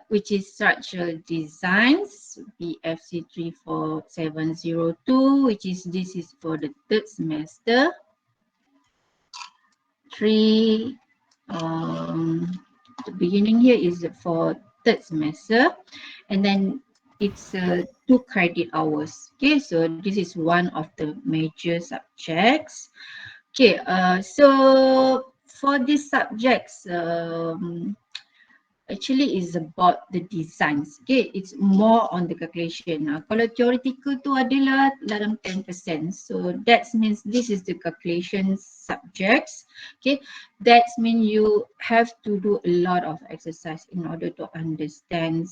which is structural designs, BFC 34702, which is this is for the third semester. The beginning here is for third semester, and then it's 2 credit hours. Okay, so this is one of the major subjects. Okay, so for these subjects, actually is about the designs. Okay, it's more on the calculation. Kalau theoretical tu adalah dalam 10%. So that means this is the calculation subjects. Okay, that means you have to do a lot of exercise in order to understand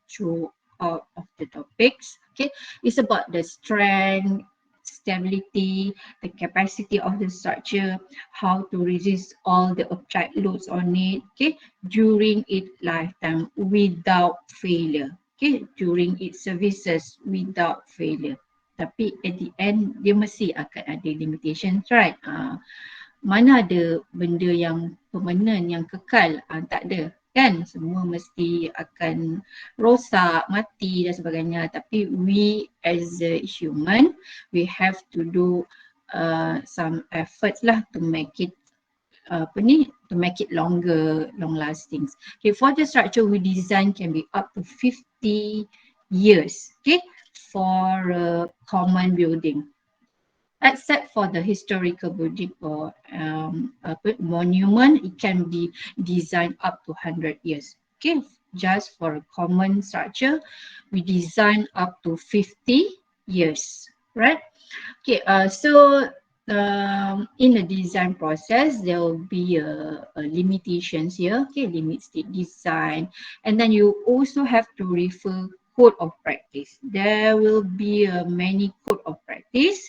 throughout of the topics. Okay, it's about the strength, stability, the capacity of the structure, how to resist all the applied loads on it, okay, during its lifetime without failure, okay, during its services without failure. Tapi at the end dia mesti akan ada limitations, right? Mana ada benda yang permanent, yang kekal? Tak ada kan, semua mesti akan rosak, mati dan sebagainya. Tapi we as a human, we have to do some efforts lah to make it to make it longer, long lasting. Okay, for the structure we design can be up to 50 years, okay, for a common building. Except for the historical building or monument, it can be designed up to 100 years. Okay, just for a common structure, we design up to 50 years, right? Okay, so in the design process, there will be limitations here, okay, limit state design, and then you also have to refer code of practice. There will be many code of practice.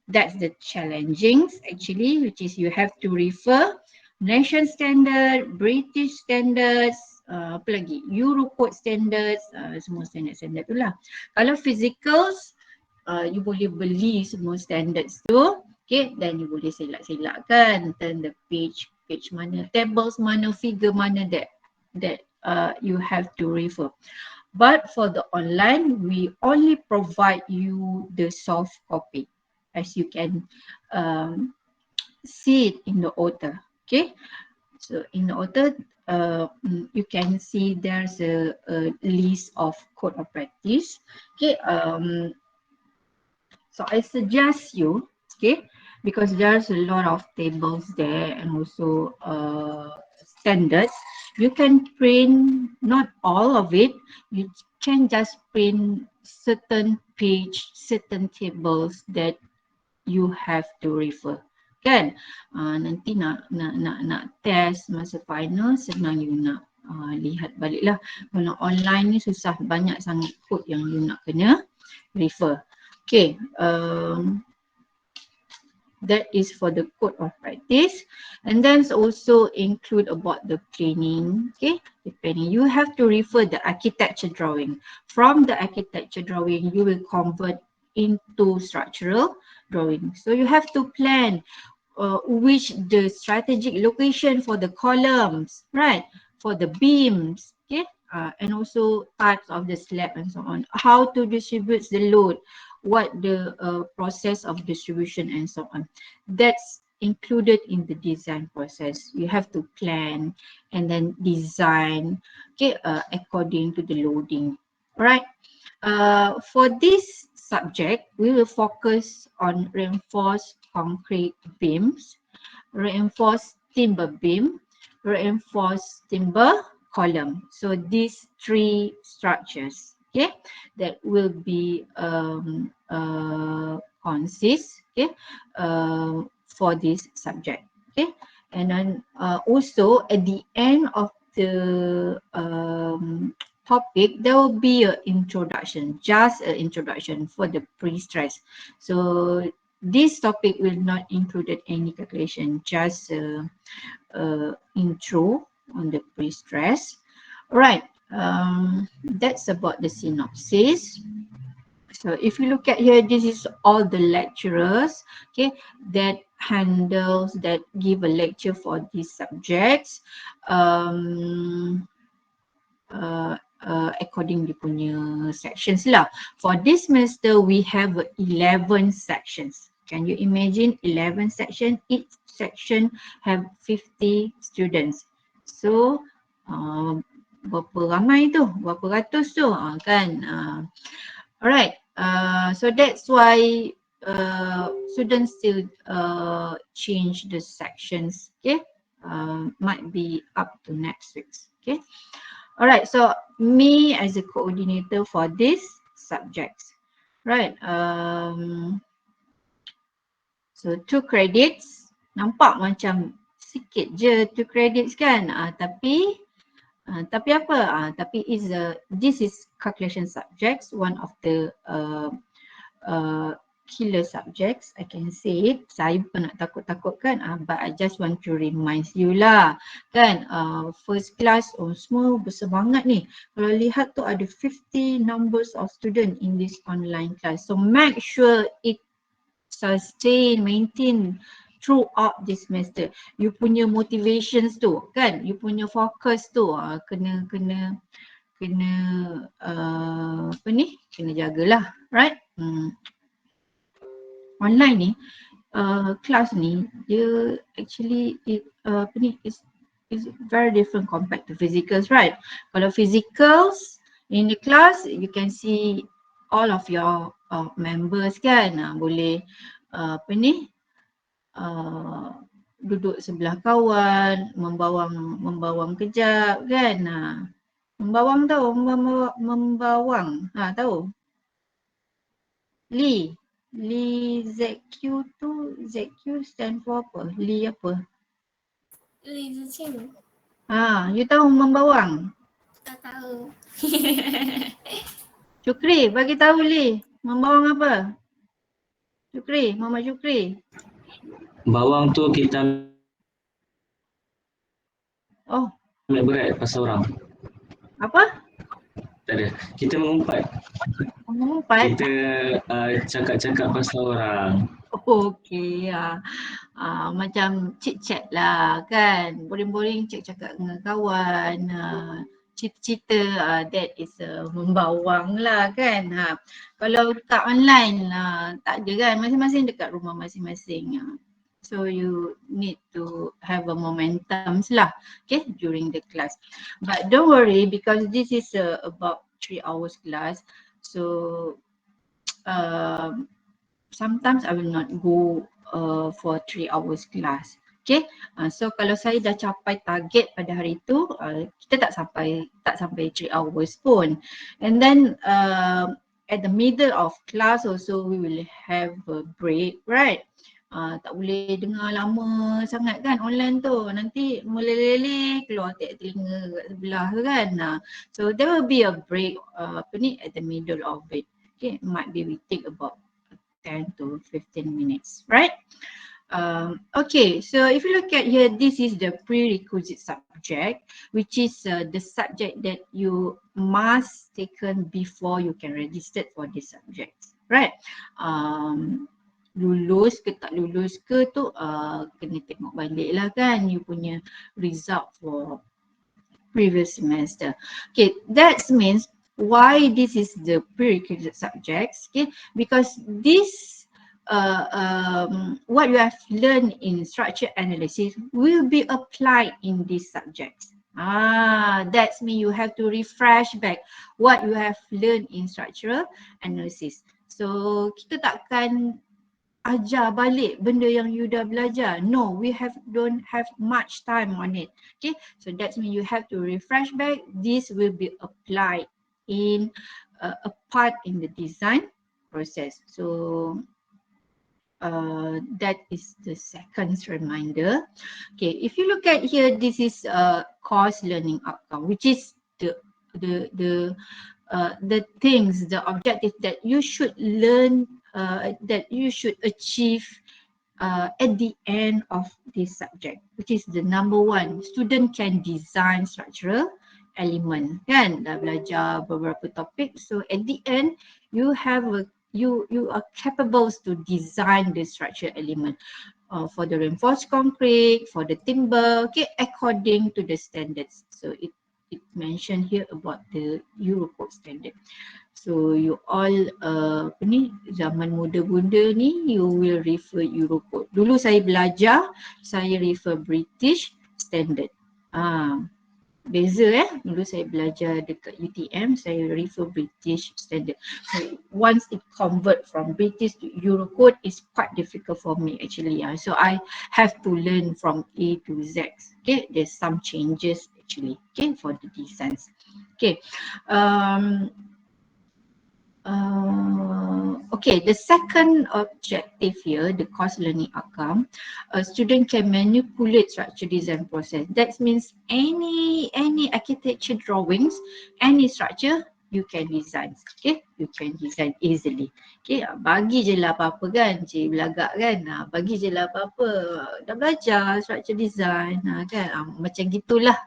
That's the challenging actually, which is you have to refer nation standard, British standards, apa lagi, Euro code standards, semua standard tu lah. Kalau physicals, you boleh beli semua standards tu, okay, then you boleh selak-selak kan, turn the page mana, tables mana, figure mana, that you have to refer. But for the online, we only provide you the soft copy, as you can see it in the author. Okay, so in the author, you can see there's a list of code of practice. Okay, so I suggest you, okay, because there's a lot of tables there and also standards. You can print not all of it. You can just print certain page, certain tables that you have to refer, kan? Nanti nak test masa final, senang you nak lihat balik lah. Kalau online ni susah, banyak sangat code yang you nak kena refer. Okay, that is for the code of practice, and then also include about the planning. Okay, the planning, you have to refer the architecture drawing. From the architecture drawing, you will convert into structural drawing. So you have to plan which the strategic location for the columns, right? For the beams, okay, and also types of the slab and so on. How to distribute the load, what the process of distribution and so on. That's included in the design process. You have to plan and then design, okay, according to the loading, right? For this subject, we will focus on reinforced concrete beams, reinforced timber beam, reinforced timber column. So these three structures, okay, that will be consist, okay, for this subject, okay. And then also at the end of the topic, there will be an introduction, just an introduction for the pre-stress. So this topic will not include any calculation, just intro on the pre-stress. Right, that's about the synopsis. So if you look at here, this is all the lecturers, okay, that handles, that give a lecture for these subjects. according dia punya sections lah. For this semester we have 11 sections. Can you imagine 11 section? Each section have 50 students. So berapa ramai tu? Berapa ratus tu? Kan? Alright. So that's why students still change the sections. Okay. Might be up to next week. Okay. Alright, so me as a coordinator for this subjects. Right. So 2 credits. Nampak macam sikit je 2 credits kan. Tapi apa? Tapi this is calculation subjects, one of the killer subjects, I can say it. Saya pun nak takut-takutkan, but I just want to remind you lah. Kan, first class, semua bersemangat ni. Kalau lihat tu ada 50 numbers of student in this online class. So make sure it sustain, maintain throughout this semester. You punya motivations tu, kan, you punya focus tu, kena apa ni, kena jagalah, right? Online ni, kelas ni, dia actually apa ni, is very different compared to physicals, right? Kalau physicals in the class, you can see all of your members kan, boleh apa ni, duduk sebelah kawan, membawang kejap kan. Membawang tahu, membawang, tahu? Lee ZQ tu, ZQ stand for apa? Lee apa? Lee Ziqing. You tahu membawang? Tak tahu. Syukri, bagi tahu Lee, membawang apa? Syukri, Mama Syukri. Bawang tu kita ambil berat pasal orang. Apa? Tak ada. Kita mengumpat. Mengumpat? Kita cakap-cakap pasal orang. Okey. Macam chit-chat lah kan. Boring-boring cakap-cakap dengan kawan. Cerita-cerita, that is membawang lah kan. Kalau dekat online tak ada kan. Masing-masing dekat rumah masing-masing. So you need to have a momentum lah, okay, during the class. But don't worry, because this is about 3 hours class. So sometimes I will not go for 3 hours class. Okay, so kalau saya dah capai target pada hari tu, kita tak sampai 3 hours pun. And then at the middle of class also we will have a break, right? Tak boleh dengar lama sangat kan online tu, nanti meleleh keluar telinga kat sebelah tu kan. So there will be a break at the middle of it. Okay, might be we take about 10 to 15 minutes, right? Okay, so if you look at here, this is the prerequisite subject, which is the subject that you must taken before you can register for this subject, right? Lulus ke tak lulus ke tu kena tengok balik lah kan, you punya result for previous semester. Okay, that means why this is the prerequisite subjects, okay, because this what you have learned in structure analysis will be applied in these subjects. That means you have to refresh back what you have learned in structural analysis. So kita takkan ajar balik benda yang you dah belajar. No, we don't have much time on it. Okay, so that means you have to refresh back. This will be applied in a part in the design process. So that is the second reminder. Okay, if you look at here, this is course learning outcome, which is the things, the objective that you should learn, that you should achieve at the end of this subject, which is the number one. Student can design structural element, kan? Dah belajar beberapa topik, so at the end you have you are capable to design the structural element for the reinforced concrete, for the timber, okay, according to the standards. So it mentioned here about the Eurocode standard. So you all apa ni, zaman muda-muda ni you will refer Eurocode. Dulu saya belajar, saya refer British standard. Beza dulu saya belajar dekat UTM, saya refer British standard. So once it convert from British to Eurocode, it's quite difficult for me actually. So I have to learn from A to Z. Okay, there's some changes actually, okay, for the designs. Okay, okay, the second objective here, the course learning outcome, a student can manipulate structure design process. That means any architecture drawings, any structure you can design. Okay, you can design easily. Okay, bagi je lah apa-apa kan, cik belagak kan, bagi je lah apa-apa, dah belajar structure design kan, macam gitulah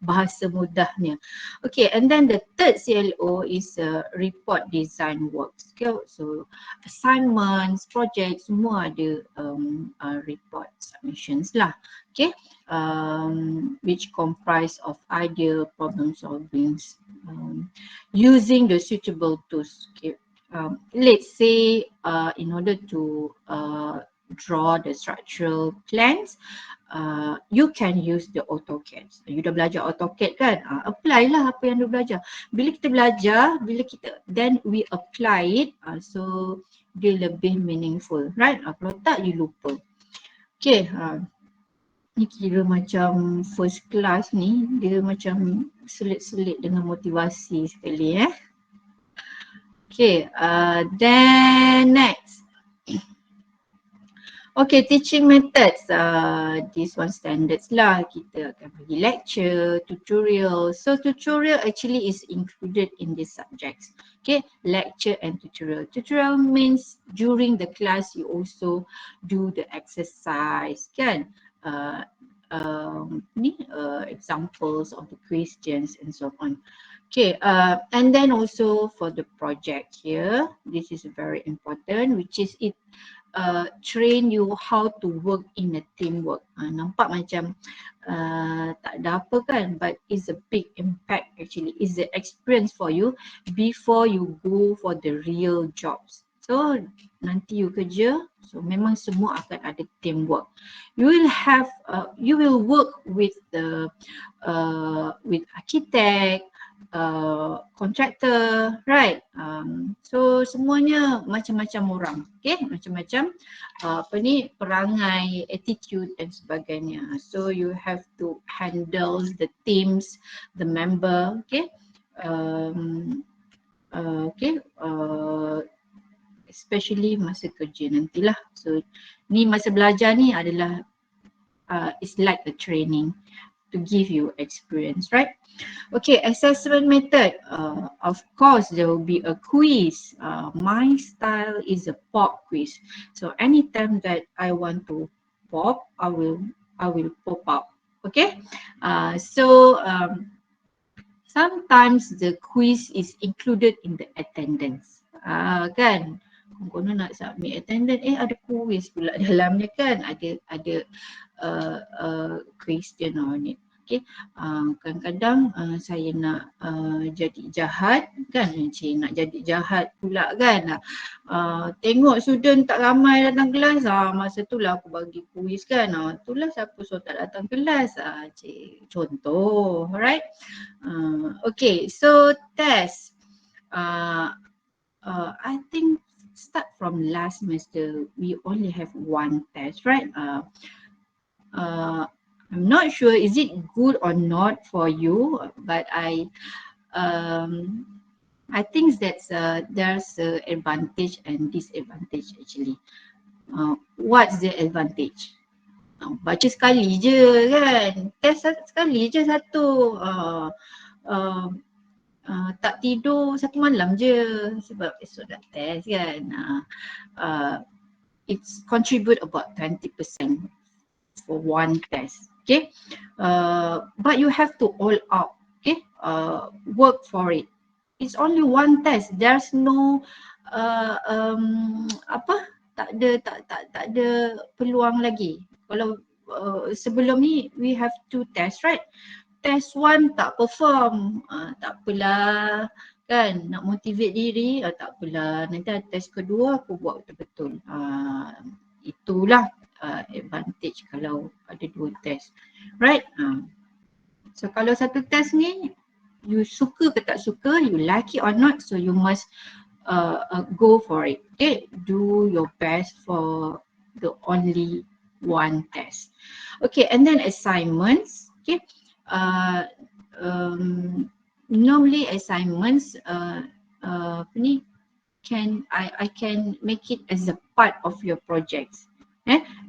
bahasa mudahnya. Okay, and then the third CLO is report design works. Okay, so assignments, projects, semua ada report submissions lah. Okay, which comprise of idea, problem solving, using the suitable tools. Okay, let's say in order to draw the structural plans, you can use the AutoCAD. You dah belajar AutoCAD kan? Apply lah apa yang dah belajar. Bila kita belajar, then we apply it, so dia lebih meaningful, right? Kalau tak, you lupa. Okay, ni kira macam first class ni, dia macam selit-selit dengan motivasi sekali Okay, then next. Okay, teaching methods. This one standards lah. Kita akan bagi lecture, tutorial. So tutorial actually is included in these subjects. Okay, lecture and tutorial. Tutorial means during the class you also do the exercise, kan? Examples of the questions and so on. Okay, and then also for the project here, this is very important, which is it train you how to work in a teamwork. Nampak macam tak ada apa kan, but it's a big impact actually. It's the experience for you before you go for the real jobs. So nanti you kerja, so memang semua akan ada teamwork. You will work with the with architect, contractor, right? So semuanya macam-macam orang, okay? Macam-macam perangai, attitude dan sebagainya. So you have to handle the teams, the member, okay? Especially masa kerja nantilah. So ni masa belajar ni adalah it's like a training to give you experience, right? Okay, assessment method. Of course, there will be a quiz. My style is a pop quiz. So anytime that I want to pop, I will pop up. Okay. Sometimes the quiz is included in the attendance. Kan? Konon nak submit attendance, ada quiz pula dalamnya kan, ada question on it. Okay, kadang-kadang saya nak jadi jahat kan, nak jadi jahat pula kan, tengok student tak ramai datang kelas, masa tu lah aku bagi quiz kan, itulah siapa suruh tak datang kelas, contoh, alright. Okay, so test, I think start from last semester we only have one test, right? I'm not sure is it good or not for you, but I think that's there's a advantage and disadvantage actually. What's the advantage? Baca sekali je kan, test sekali je satu, tak tidur satu malam je sebab esok dah test kan. It's contribute about 20% for one test. Okay, but you have to all out. Okay, work for it. It's only one test. There's no tak ada peluang lagi. Kalau sebelum ni we have two tests, right? test 1 tak perform, tak apalah kan, nak motivate diri, tak apalah, nanti ada test kedua aku buat betul-betul. Itulah advantage kalau ada 2 test, right? So kalau satu test ni you suka ke tak suka, you like it or not, so you must go for it. Okay, do your best for the only one test. Okay, and then assignments. Okay, normally assignments apa ni, I can make it as a part of your projects.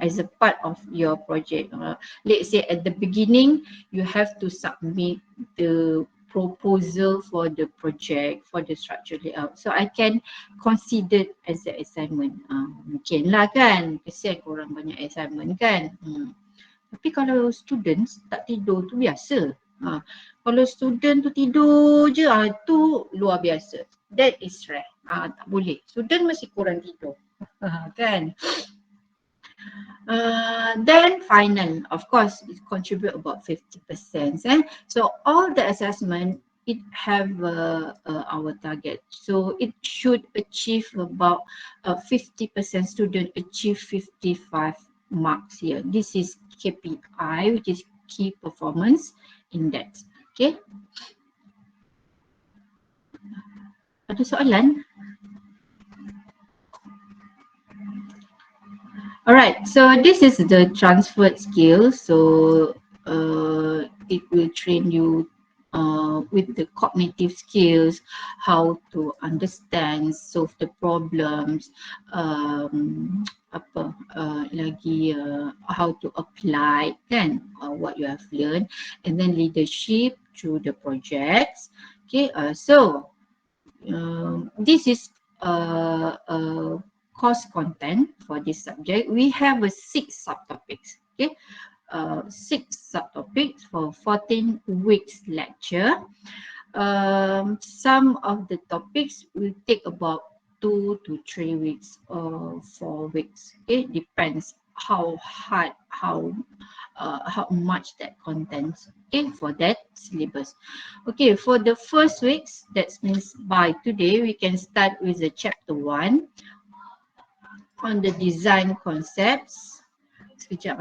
As a part of your project. Let's say at the beginning, you have to submit the proposal for the project, for the structure layout. So I can consider as the assignment. Mungkin lah kan, kesian korang banyak assignment kan. Tapi kalau students tak tidur tu biasa. Kalau student tu tidur je, tu luar biasa. That is rare. Tak boleh. Student mesti kurang tidur. Kan? Then final, of course, it contribute about 50%. So all the assessment, it have our target. So it should achieve about 50% student achieve 55 marks here. This is KPI, which is key performance index. Okay. Ada soalan? Alright, so this is the transferred skill. So it will train you with the cognitive skills, how to understand, solve the problems, how to apply kan what you have learned, and then leadership through the projects. Okay, so this is course content for this subject. We have 6 subtopics. Okay, 6 subtopics for 14 weeks lecture. Some of the topics will take about 2 to 3 weeks or 4 weeks. Okay, depends how hard, how much that contains. Okay, for that syllabus. Okay, for the first weeks, that means by today we can start with the chapter 1 on the design concepts. Sekejap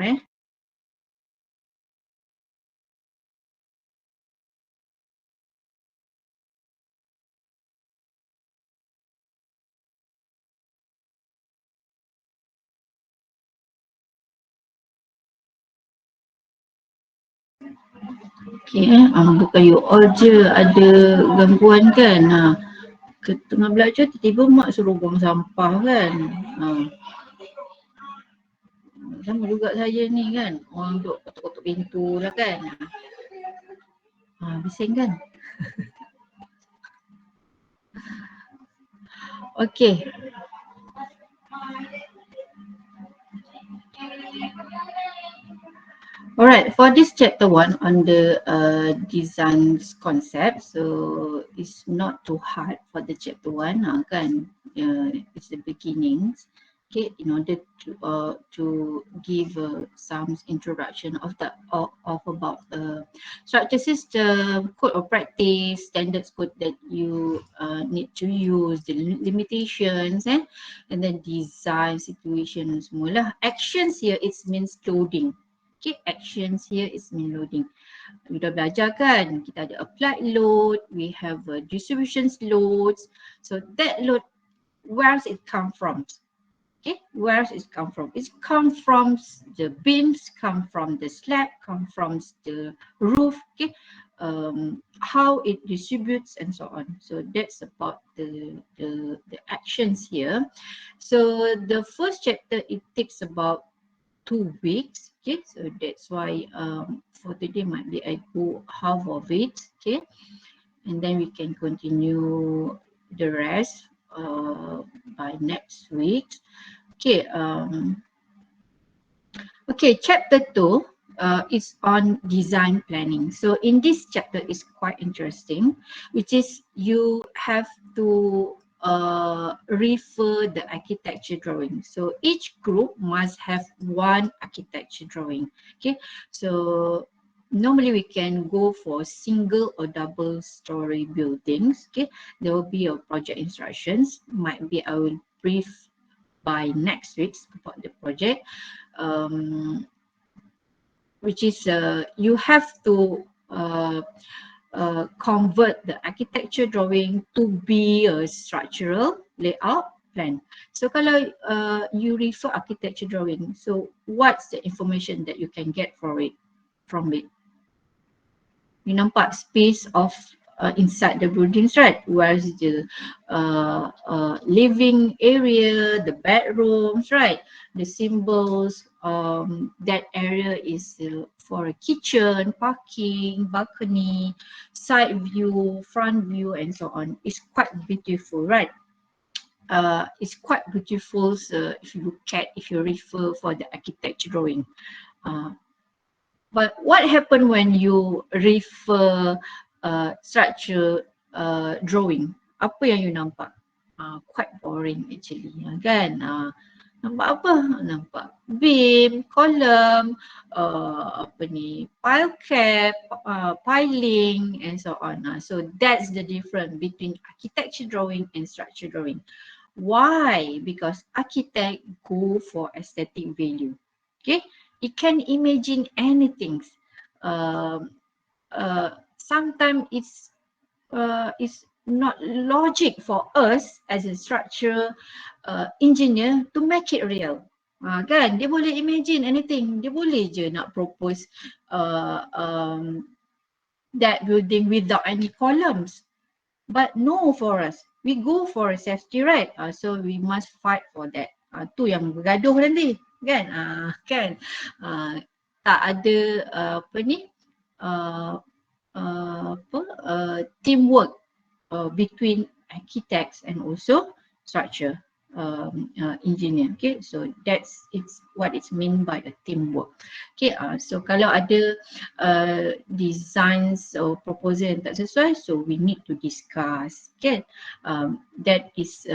Okay, bukan you all je ada gangguan kan. Ke tengah belajar tiba-tiba mak suruh buang sampah kan. Sama juga saya ni kan, orang duduk ketuk-ketuk pintu lah kan. Bising kan. Okay. Alright, for this chapter 1 on the design concept, so it's not too hard for the chapter 1 kan, it's the beginnings. Okay, in order to give some introduction of about structure system, code of practice, standards code that you need to use, the limitations, and then design situation semua lah. Actions here it means coding. Okay, actions here is mean loading. We dah belajar kan, kita ada applied load, we have distributions loads. So that load, where does it come from? Okay, where does it come from? It comes from the beams, come from the slab, come from the roof. Okay, how it distributes and so on. So that's about the actions here. So the first chapter it takes about 2 weeks. Okay, so that's why for today might be I go half of it. Okay, and then we can continue the rest by next week. Okay, okay, chapter 2 is on design planning. So in this chapter is quite interesting, which is you have to refer the architecture drawing. So each group must have one architecture drawing. Okay, so normally we can go for single or double story buildings. Okay, there will be a project instructions. Might be I will brief by next week about the project, which is you have to convert the architecture drawing to be a structural layout plan. So kalau you refer architecture drawing, so what's the information that you can get from it? You nampak space of inside the buildings, right? Where's the living area, the bedrooms, right? The symbols, that area is for a kitchen, parking, balcony, side view, front view, and so on. It's quite beautiful, right? It's quite beautiful if you look at, if you refer for the architecture drawing. But what happened when you refer structure drawing? Apa yang you nampak? Quite boring actually, kan? Nampak apa? Nampak beam, column, apa ni, pile cap, piling, and so on. So that's the difference between architecture drawing and structure drawing. Why? Because architect go for aesthetic value. Okay, it can imagine anything. Sometimes it's not logic for us as a structure engineer to make it real. Kan, dia boleh imagine anything, dia boleh je nak propose that building without any columns. But no, for us, we go for safety, right? So we must fight for that. Tu yang bergaduh nanti, kan? Kan? Tak ada apa ni? Teamwork between architects and also structure engineer. Okay, so it's what it's mean by a teamwork. Okay, so kalau ada designs or proposal yang tak sesuai, so we need to discuss. Okay, that is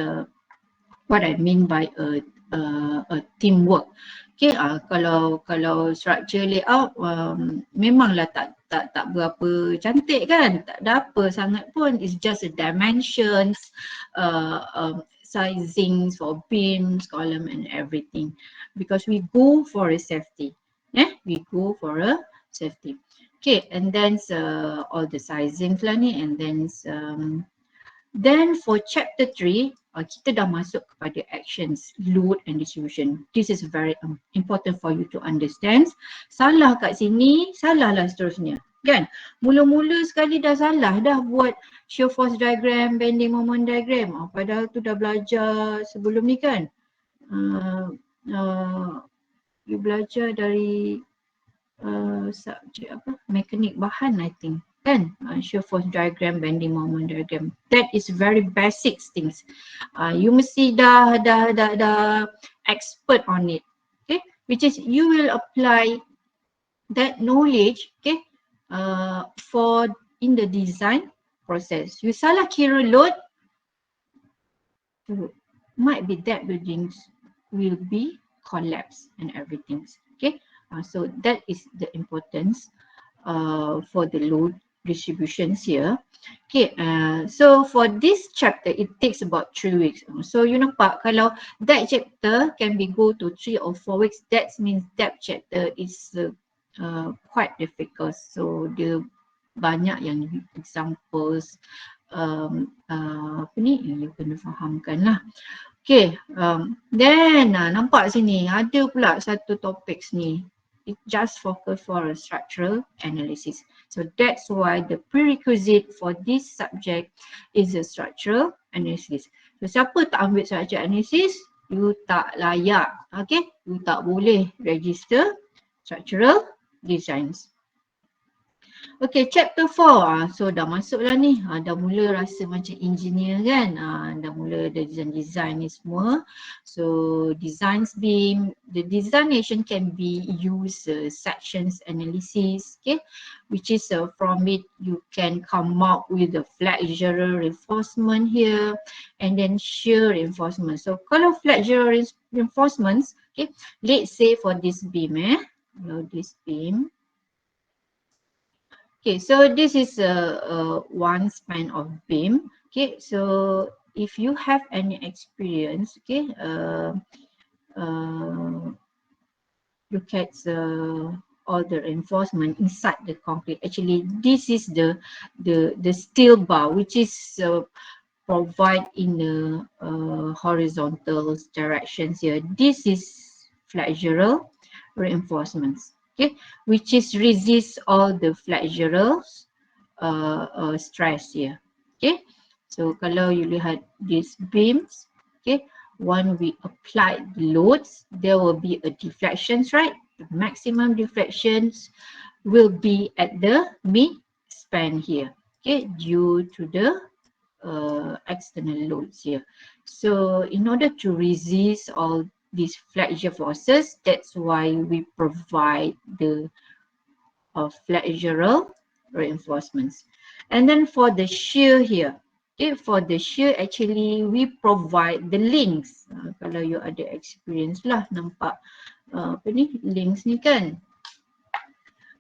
what I mean by a teamwork. Okay, kalau structure layout memanglah tak berapa cantik kan, tak ada apa sangat pun, it's just a dimensions, sizings for beams, column and everything, because we go for a safety. We go for a safety. Okay, and then all the sizings lah ni, and then for chapter 3, kita dah masuk kepada actions, load and distribution. This is very important for you to understand. Salah kat sini, salah lah seterusnya. Kan? Mula-mula sekali dah salah dah buat shear force diagram, bending moment diagram. Padahal tu dah belajar sebelum ni kan. You belajar dari subjek apa? Mekanik bahan I think. Kan? Shear force diagram, bending moment diagram. That is very basic things. You mesti dah expert on it. Okay? Which is you will apply that knowledge, okay, for in the design process. You salah kira load, might be that buildings will be collapsed and everything. Okay, so that is the importance for the load distributions here. Okay, so for this chapter it takes about 3 weeks. So you nampak kalau that chapter can be go to 3 or 4 weeks, that means that chapter is quite difficult. So dia banyak yang examples apa ni you kena fahamkan lah. Okay, then nampak sini ada pula satu topik ni. It just focus for a structural analysis. So that's why the prerequisite for this subject is a structural analysis. So siapa tak ambil structural analysis, you tak layak. Okay, you tak boleh register structural designs. Okay, chapter 4. So dah masuk lah ni. Dah mula rasa macam engineer kan. Dah mula the design ni semua. So designs beam, the designation can be used sections analysis. Okay, which is from it you can come up with the flexural reinforcement here and then shear reinforcement. So kalau flexural reinforcements, okay, let's say for this beam, this beam. Okay, so this is one span of beam. Okay, so if you have any experience, okay, look at all the reinforcement inside the concrete. Actually, this is the steel bar, which is provide in the horizontal directions here. This is flexural reinforcements, okay, which is resist all the flexural stress here. Okay, so kalau you lihat these beams, okay, when we apply the loads, there will be a deflections, right? The maximum deflections will be at the mid span here, okay, due to the external loads here. So in order to resist all these flexure forces, that's why we provide the flexural reinforcements. And then for the shear here, okay, for the shear actually we provide the links. Kalau you ada experience lah nampak apa ni links ni kan.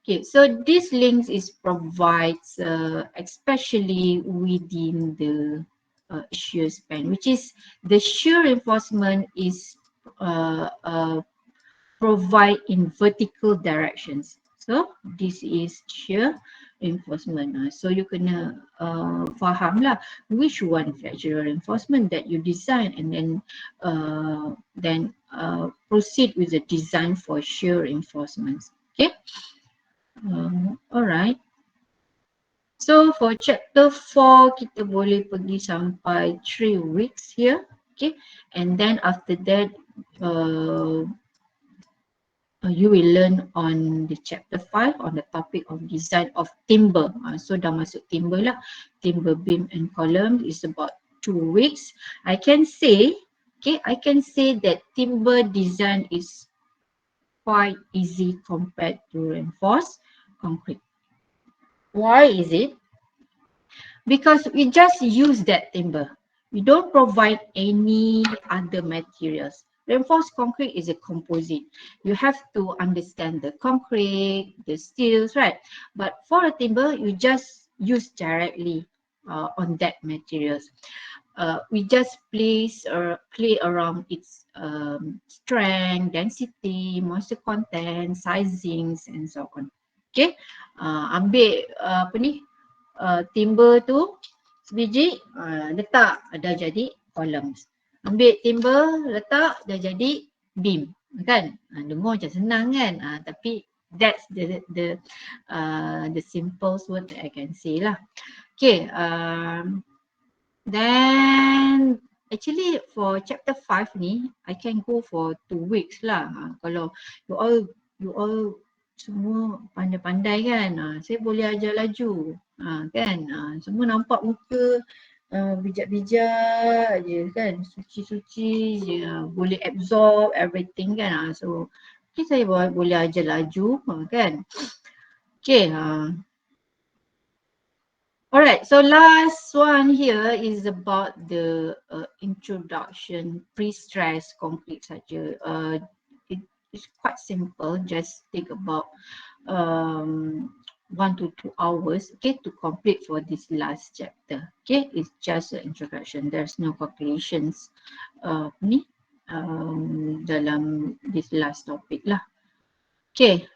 Okay, so this links is provides especially within the shear span, which is the shear reinforcement is provide in vertical directions. So this is shear reinforcement. So you kena faham lah which one flexural reinforcement that you design, and then proceed with the design for shear reinforcements. Okay. Alright. So for chapter 4 kita boleh pergi sampai 3 weeks here. Okay. And then after that you will learn on the chapter 5 on the topic of design of timber. So dah masuk timber lah. Timber beam and column is about 2 weeks. I can say that timber design is quite easy compared to reinforced concrete. Why is it? Because we just use that timber. We don't provide any other materials. Reinforced concrete is a composite. You have to understand the concrete, the steels, right? But for a timber, you just use directly on that materials. We just play around its strength, density, moisture content, sizings, and so on. Okay, ambil apa ni timber tu sebiji, letak dah jadi columns. Ambil timber letak dah jadi beam, kan? Dengar macam senang kan? Tapi that's the simplest word that I can say lah. Okay, then actually for chapter 5 ni I can go for 2 weeks lah. Kalau you all semua pandai-pandai kan, saya boleh ajar laju kan. Semua nampak muka bijak-bijak je kan, suci-suci je, boleh absorb everything kan. So okay, saya boleh ajar laju kan. Okay, alright, so last one here is about the introduction pre-stress concrete saja. It's quite simple, just take about 1 to 2 hours, okay, to complete for this last chapter. Okay, it's just an introduction. There's no calculations dalam this last topic lah. Okay.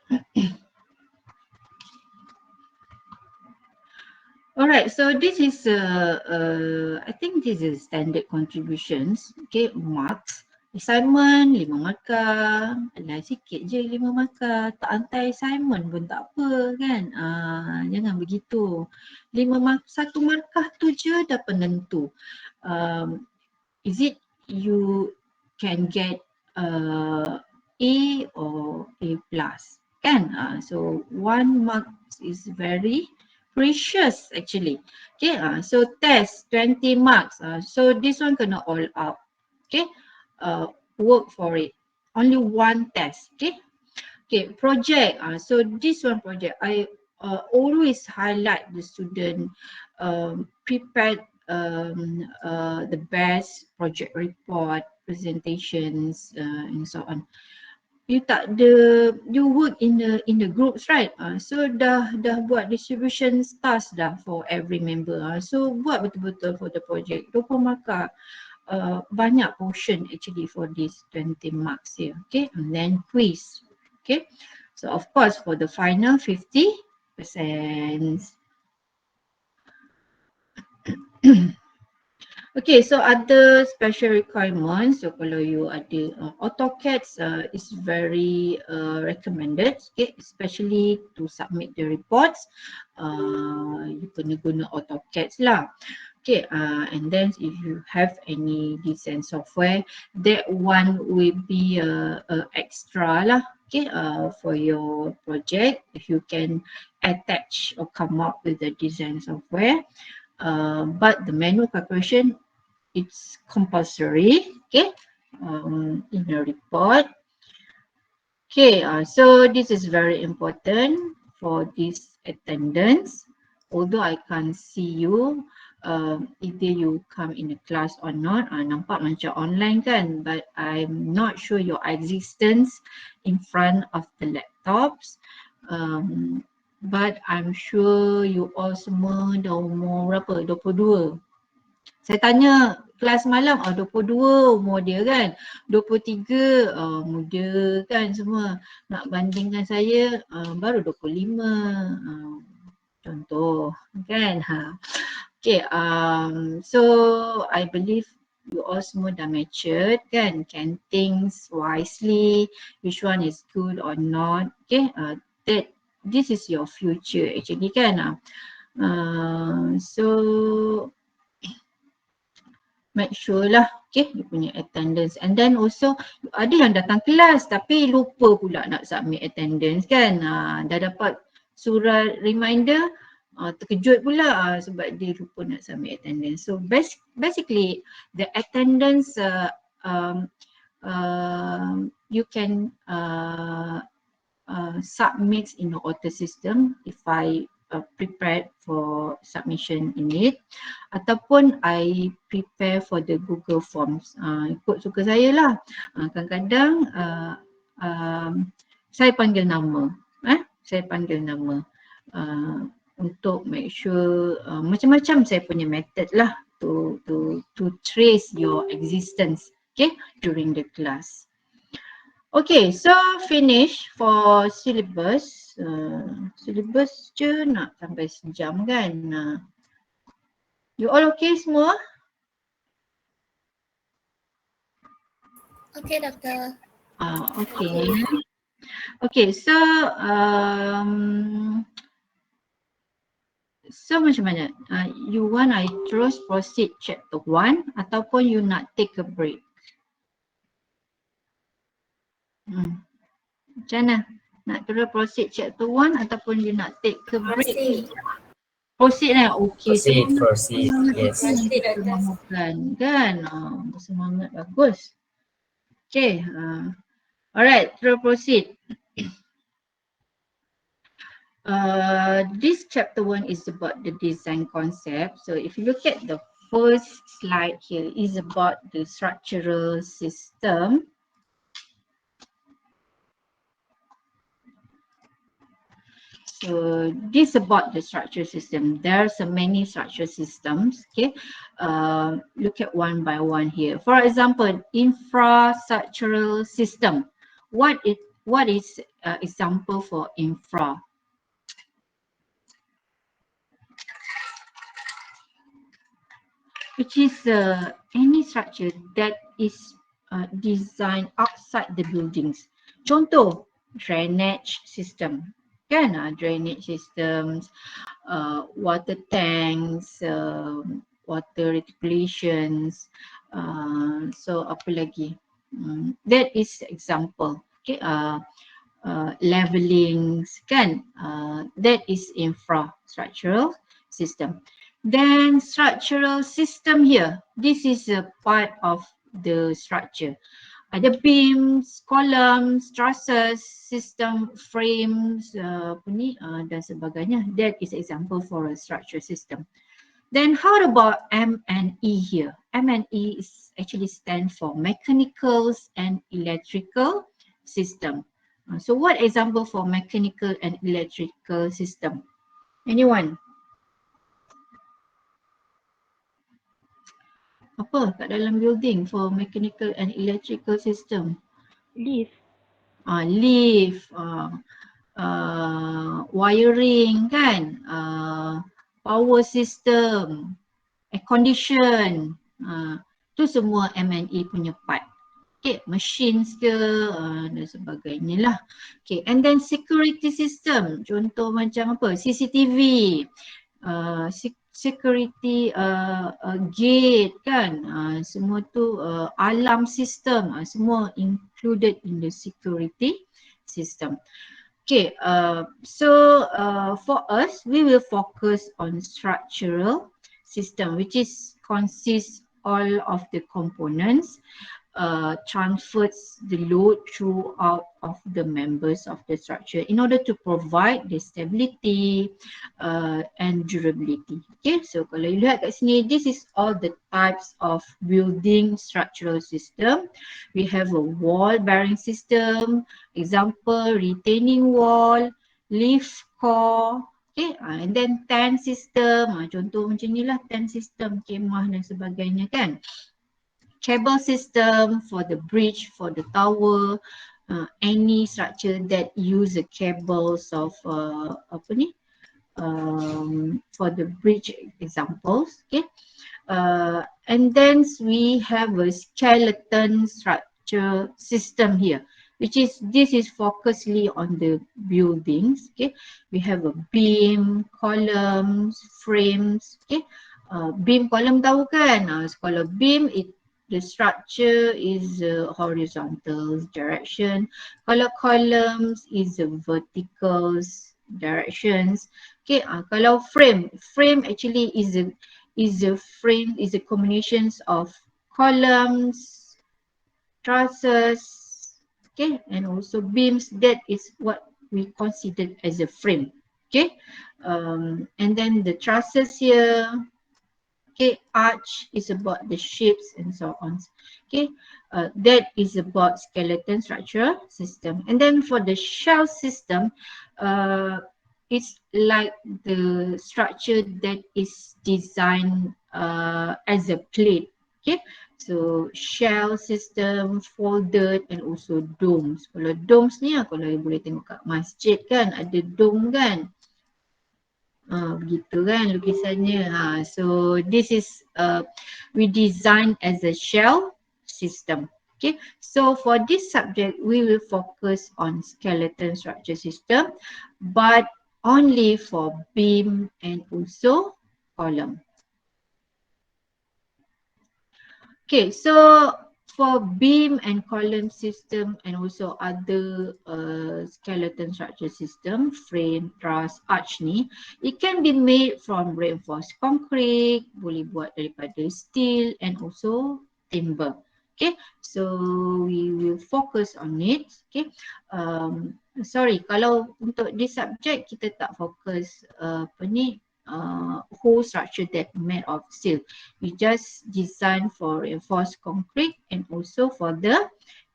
Alright, so this is I think this is standard contributions. Okay, marks. Assignment 5 markah. Alah, sikit je 5 markah. Tak hantar assignment pun tak apa kan. Jangan begitu. 1 markah tu je dah penentu. Is it you can get A or A plus kan. So 1 mark is very precious actually. Okay, so test 20 marks. So this one kena all out. Okay, work for it. Only 1 test. Okay. Okay, project. So this one project, I always highlight the student prepared the best project report, presentations, and so on. you tak ada, you work in the groups, right? So dah buat distribution task dah for every member. So buat betul-betul for the project. 20 markah. Banyak portion actually for this 20 marks here. Okay, and then quiz. Okay, so of course for the final 50%. Okay, so other special requirements. So kalau you ada AutoCAD is very recommended, okay, especially to submit the reports. You kena guna AutoCAD lah. Okay, and then if you have any design software, that one will be extra lah. Okay, for your project, if you can attach or come up with the design software. But the manual calculation, it's compulsory, okay, in a report. Okay, so this is very important for this attendance. Although I can't see you, either you come in the class or not, nampak macam online kan, but I'm not sure your existence in front of the laptops. But I'm sure you all semua dah umur berapa? 22. Saya tanya kelas malam, 22 umur dia kan. 23 muda kan semua. Nak bandingkan saya baru 25. Contoh kan. Okay, so I believe you all semua dah matured kan. Can think wisely, which one is good or not. Okay, this is your future actually kan. So make sure lah, okay, you punya attendance. And then also ada yang datang kelas tapi lupa pula nak submit attendance kan. Dah dapat surat reminder, terkejut pula sebab dia lupa nak submit attendance. So basically the attendance you can submit in the auto system if I prepared for submission in it, ataupun I prepare for the Google Forms. Ikut suka saya lah. Kadang-kadang saya panggil nama. Saya panggil nama untuk make sure macam-macam saya punya method lah to trace your existence, okay, during the class. Okay, so finish for syllabus. Syllabus je nak sampai sejam kan. You all okay semua? Okay, doktor. Okay. Okay, so macam mana? You want I terus proceed chapter 1 ataupun you nak take a break? Macam mana? Nak terus proceed chapter 1 ataupun you nak take a break? Proceed lah. Okay. Proceed. Yes. Kan? Semangat bagus. Okay. Alright, terus proceed. This chapter 1 is about the design concept. So if you look at the first slide here, is about the structural system. So this about the structure system. There's many structure systems. Okay, look at one by one here. For example, infrastructural system. What is example for infra? Which is any structure that is designed outside the buildings. Contoh, drainage system. Kan, drainage systems, water tanks, water recirculations, so apa lagi? That is example. Okay, levelings kan, that is infrastructural system. Then structural system here, this is a part of the structure. Ada beams, columns, trusses, system, frames, dan sebagainya. That is example for a structure system. Then how about M&E here? M&E is actually stand for mechanicals and electrical system. So what example for mechanical and electrical system? Anyone? Apa kat dalam building for mechanical and electrical system? Lift. Lift, wiring kan, power system, air condition, tu semua M&E punya part. Okay, machines ke dan sebagainya lah. Okay, and then security system, contoh macam apa, CCTV, security gate kan, semua tu alarm system, semua included in the security system. Okay, so for us, we will focus on structural system, which is consists all of the components, transfers the load throughout of the members of the structure in order to provide the stability and durability. Okay, so kalau you lihat kat sini, this is all the types of building structural system. We have a wall bearing system, example retaining wall, lift core, okay, and then tent system, contoh macam ni lah, tent system, kemah dan sebagainya kan. Cable system for the bridge, for the tower, any structure that use the cables of for the bridge examples, okay. And then we have a skeleton structure system here, which is, this is focusedly on the buildings, okay. We have a beam, columns, frames, okay. Beam, column tahu kan, kalau beam the structure is horizontal direction. Kalau columns is vertical directions. Okay, kalau frame actually is a combinations of columns, trusses, okay, and also beams. That is what we consider as a frame. Okay, and then the trusses here. Okay, arch is about the shapes and so on. Okay, that is about skeleton structure system. And then for the shell system, it's like the structure that is designed as a plate. Okay, so shell system, folded, and also domes. Kalau domes ni, kalau boleh tengok kat masjid kan, ada dome kan. Begitu kan lukisannya. So this is we design as a shell system. Okay, so for this subject we will focus on skeleton structure system, but only for beam and also column. Okay, so for beam and column system and also other skeleton structure system, frame, truss, arch ni, it can be made from reinforced concrete, boleh buat daripada steel and also timber. Okay, so we will focus on it. Okay, sorry kalau untuk this subject kita tak fokus whole structure that made of steel. We just design for reinforced concrete and also for the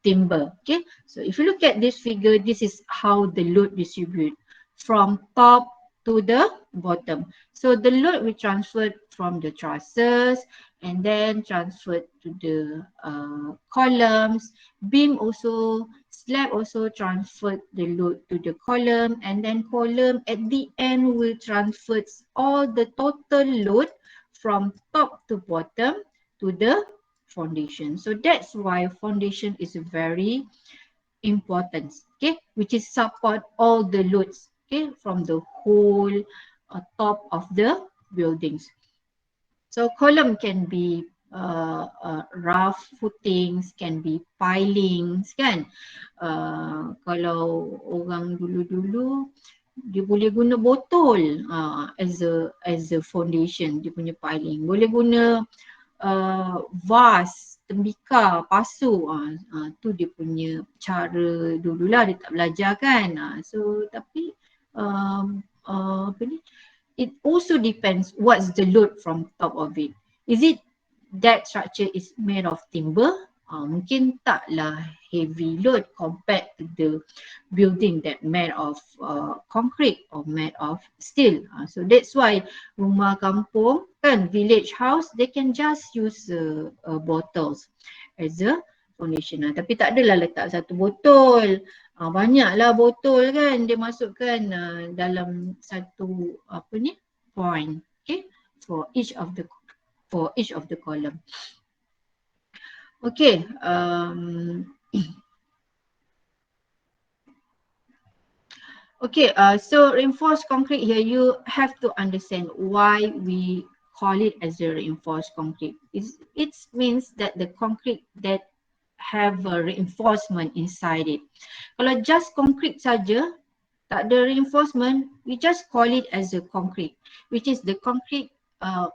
timber. Okay, so if you look at this figure, this is how the load distribute from top to the bottom. So the load we transferred from the trusses and then transferred to the columns. Beam also, slab also transferred the load to the column, and then column at the end will transfer all the total load from top to bottom to the foundation. So that's why foundation is very important, okay, which is support all the loads, okay, from the whole top of the buildings. So column can be rough footings, can be pilings kan. Kalau orang dulu-dulu dia boleh guna botol as a foundation, dia punya piling. Boleh guna vase, tembikar, pasu, tu dia punya cara dululah, dia tak belajar kan. So tapi apa ni, it also depends what's the load from top of it. Is it that structure is made of timber Mungkin taklah heavy load compared to the building that made of concrete or made of steel. So that's why rumah kampung kan, village house, they can just use bottles as a foundation. Tapi tak adalah letak satu botol. Banyaklah botol kan dia masukkan dalam satu point. Okay, for each of the column. Okay, okay, so reinforced concrete here, you have to understand why we call it as a reinforced concrete. It means that the concrete that have a reinforcement inside it. Kalau just concrete saja, tak ada reinforcement, we just call it as a concrete, which is the concrete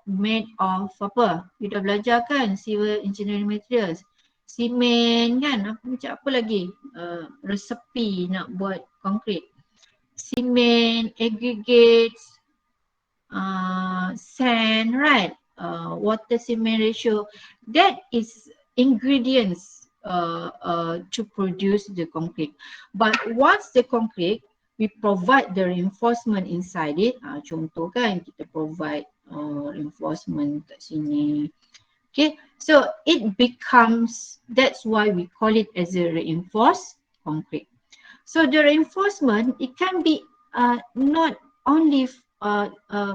made of apa? You dah belajar kan, civil engineering materials, simen kan, macam apa lagi resepi nak buat concrete, simen, aggregates, sand, right? Water cement ratio, that is ingredients to produce the concrete. But once the concrete, we provide the reinforcement inside it. Contoh kan, kita provide reinforcement kat sini. Okay, so it becomes, that's why we call it as a reinforced concrete. So the reinforcement, it can be not only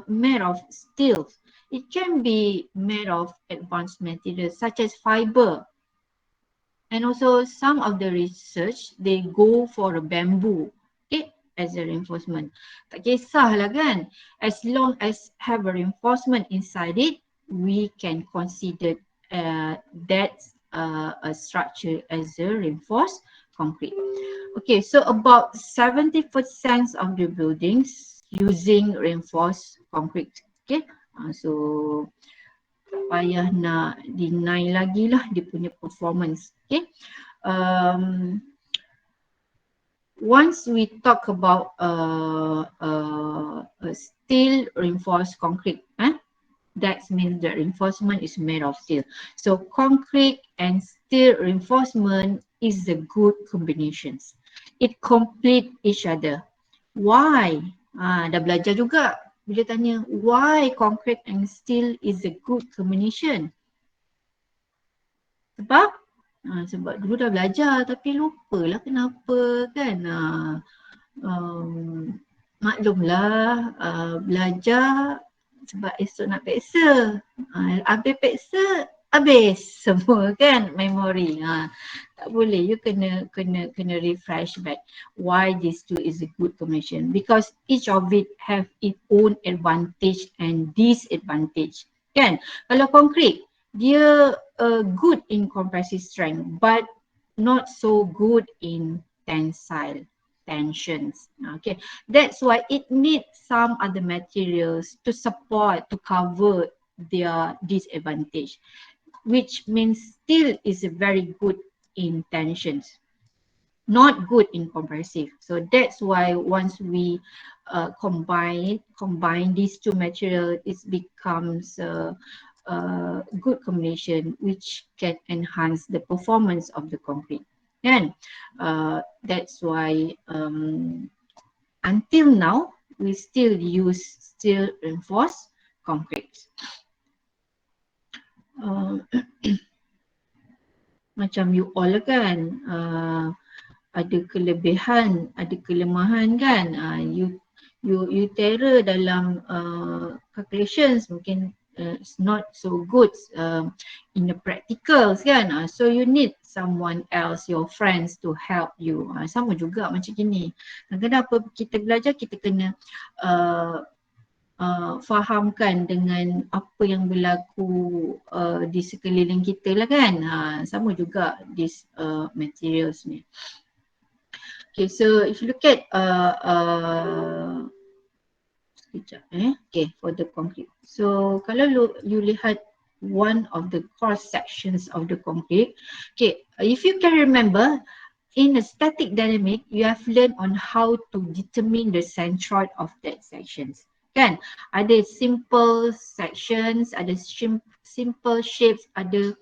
made of steel, it can be made of advanced materials such as fiber. And also some of the research, they go for a bamboo, okay, as a reinforcement. Tak kisahlah kan, as long as have a reinforcement inside it, we can consider that a structure as a reinforced concrete. Okay, so about 70% of the buildings using reinforced concrete. Okay, so tak payah nak deny lagi lah dia punya performance. Okay, once we talk about steel reinforced concrete, that means the reinforcement is made of steel. So concrete and steel reinforcement is a good combinations. It complete each other. Why? Dah belajar juga. Bila tanya why concrete and steel is a good combination. Sebab? Sebab dulu dah belajar tapi lupalah kenapa kan. Maklumlah belajar sebab esok nak peksa. Habis peksa, habis semua kan memori. Tak boleh, you kena refresh back why these two is a good combination, because each of it have its own advantage and disadvantage kan. Kalau concrete, dia good in compressive strength but not so good in tensile tensions. Okay, that's why it needs some other materials to support, to cover their disadvantage, which means steel is very good in tensions, not good in compressive. So that's why once we combine these two materials, it becomes a good combination which can enhance the performance of the concrete. And that's why until now we still use steel reinforced concrete. Macam you all kan, ada kelebihan, ada kelemahan kan. You terror dalam calculations mungkin it's not so good in the practicals kan. So you need someone else, your friends to help you. Sama juga macam gini. Kadang-kadang apa kita belajar, kita kena fahamkan dengan apa yang berlaku di sekeliling kita lah kan. Sama juga these materials ni. Okay, so if you look at okay, for the concrete. So kalau you lihat one of the cross sections of the concrete, okay, if you can remember, in a static dynamic, you have learned on how to determine the centroid of that sections. Kan? Ada simple sections, ada simple shapes, ada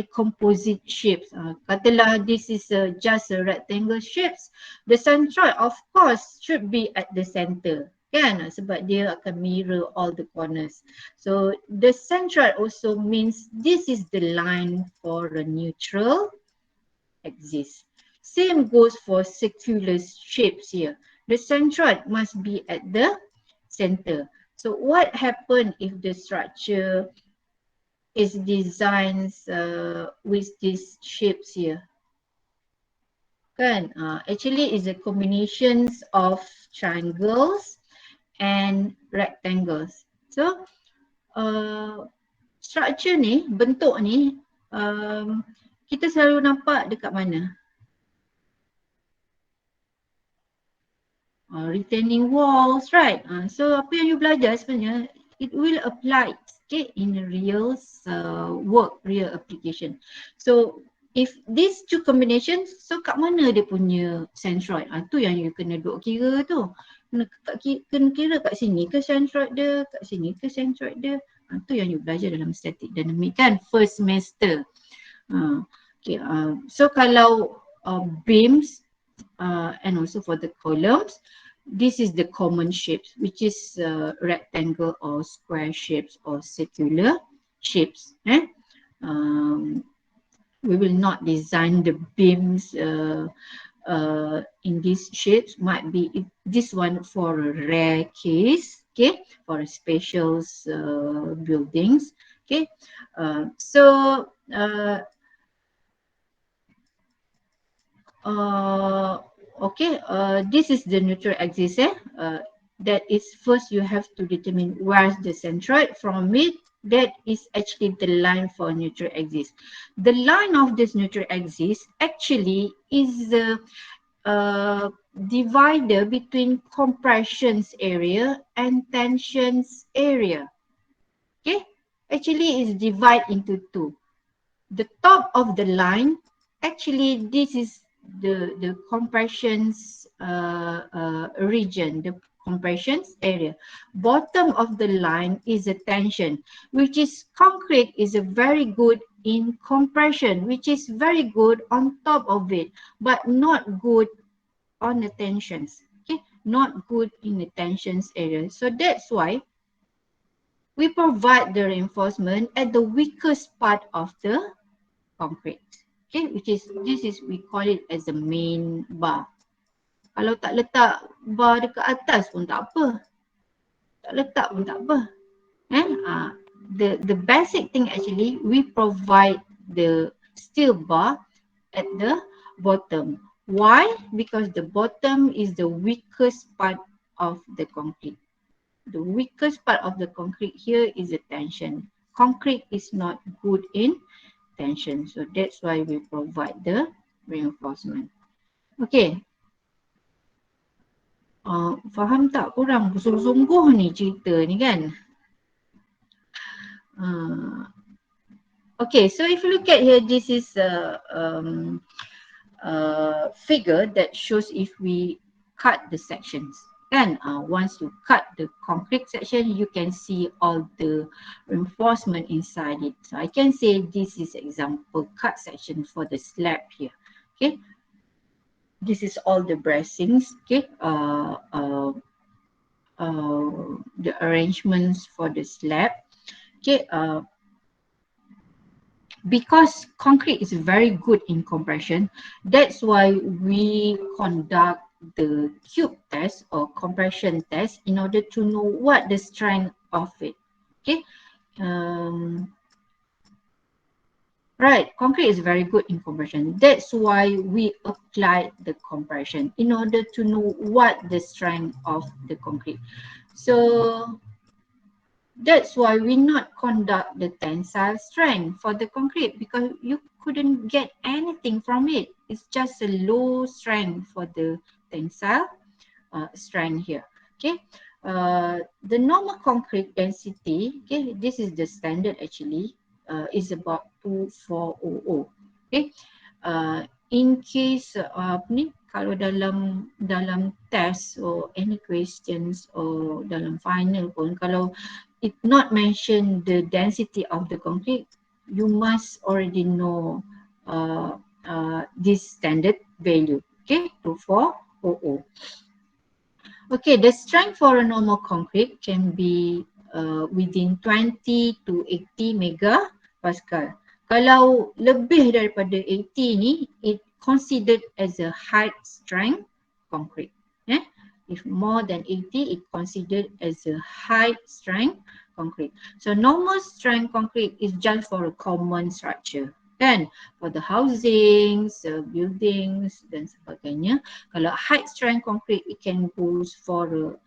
composite shapes. Katalah this is just a rectangle shapes. The centroid of course should be at the center. Kan? Sebab dia akan mirror all the corners. So the centroid also means this is the line for a neutral axis. Same goes for circular shapes here. The centroid must be at the center. So what happens if the structure is designed with these shapes here? Kan? Actually is a combinations of triangles and rectangles. So structure ni, bentuk ni kita selalu nampak dekat mana? Retaining walls, right? So apa yang you belajar sebenarnya, it will apply in a real work, real application. So if these two combinations, so kat mana dia punya centroid? Tu yang you kena duk kira tu. Kena kira kat sini ke centroid dia, kat sini ke centroid dia. Tu yang you belajar dalam static dynamic kan, first semester. Okay, so kalau beams and also for the columns, this is the common shapes, which is rectangle or square shapes or circular shapes. We will not design the beams in these shapes. Might be this one for a rare case, okay, for a special buildings, okay. Okay, this is the neutral axis. That is first you have to determine where's the centroid. From it, that is actually the line for neutral axis. The line of this neutral axis actually is the divider between compressions area and tensions area. Okay, actually is divided into two. The top of the line, actually this is the compressions region, the compressions area. Bottom of the line is a tension, which is concrete is a very good in compression, which is very good on top of it, but not good on the tensions. Okay, not good in the tensions area. So that's why we provide the reinforcement at the weakest part of the concrete. Okay, which is, this is, we call it as the main bar. Kalau tak letak bar dekat atas pun tak apa. Tak letak pun tak apa. The basic thing actually, we provide the steel bar at the bottom. Why? Because the bottom is the weakest part of the concrete. The weakest part of the concrete here is the tension. Concrete is not good in tension. So that's why we provide the reinforcement. Okay. Faham tak korang? Sungguh-sungguh ni cerita ni kan? Okay, so if you look at here, this is a figure that shows if we cut the sections. Kan? Once you cut the concrete section, you can see all the reinforcement inside it. So I can say this is example cut section for the slab here. Okay, this is all the bracings. Okay, the arrangements for the slab. Okay, because concrete is very good in compression, that's why we conduct the cube test or compression test in order to know what the strength of it. Okay, right, concrete is very good in compression. That's why we apply the compression in order to know what the strength of the concrete. So that's why we not conduct the tensile strength for the concrete, because you couldn't get anything from it. It's just a low strength for the tensile strength here. Okay, the normal concrete density, okay, this is the standard actually, is about 2400. Okay, in case ni kalau dalam test or any questions or dalam final pun, kalau it not mention the density of the concrete, you must already know this standard value. Okay, 2400. Okay, the strength for a normal concrete can be within 20 to 80 megapascal. Kalau lebih daripada 80 ni, it considered as a high strength concrete. If more than 80, it considered as a high strength concrete. So normal strength concrete is just for a common structure. Kan, for the housings, buildings dan sebagainya. Kalau high strength concrete, it can go for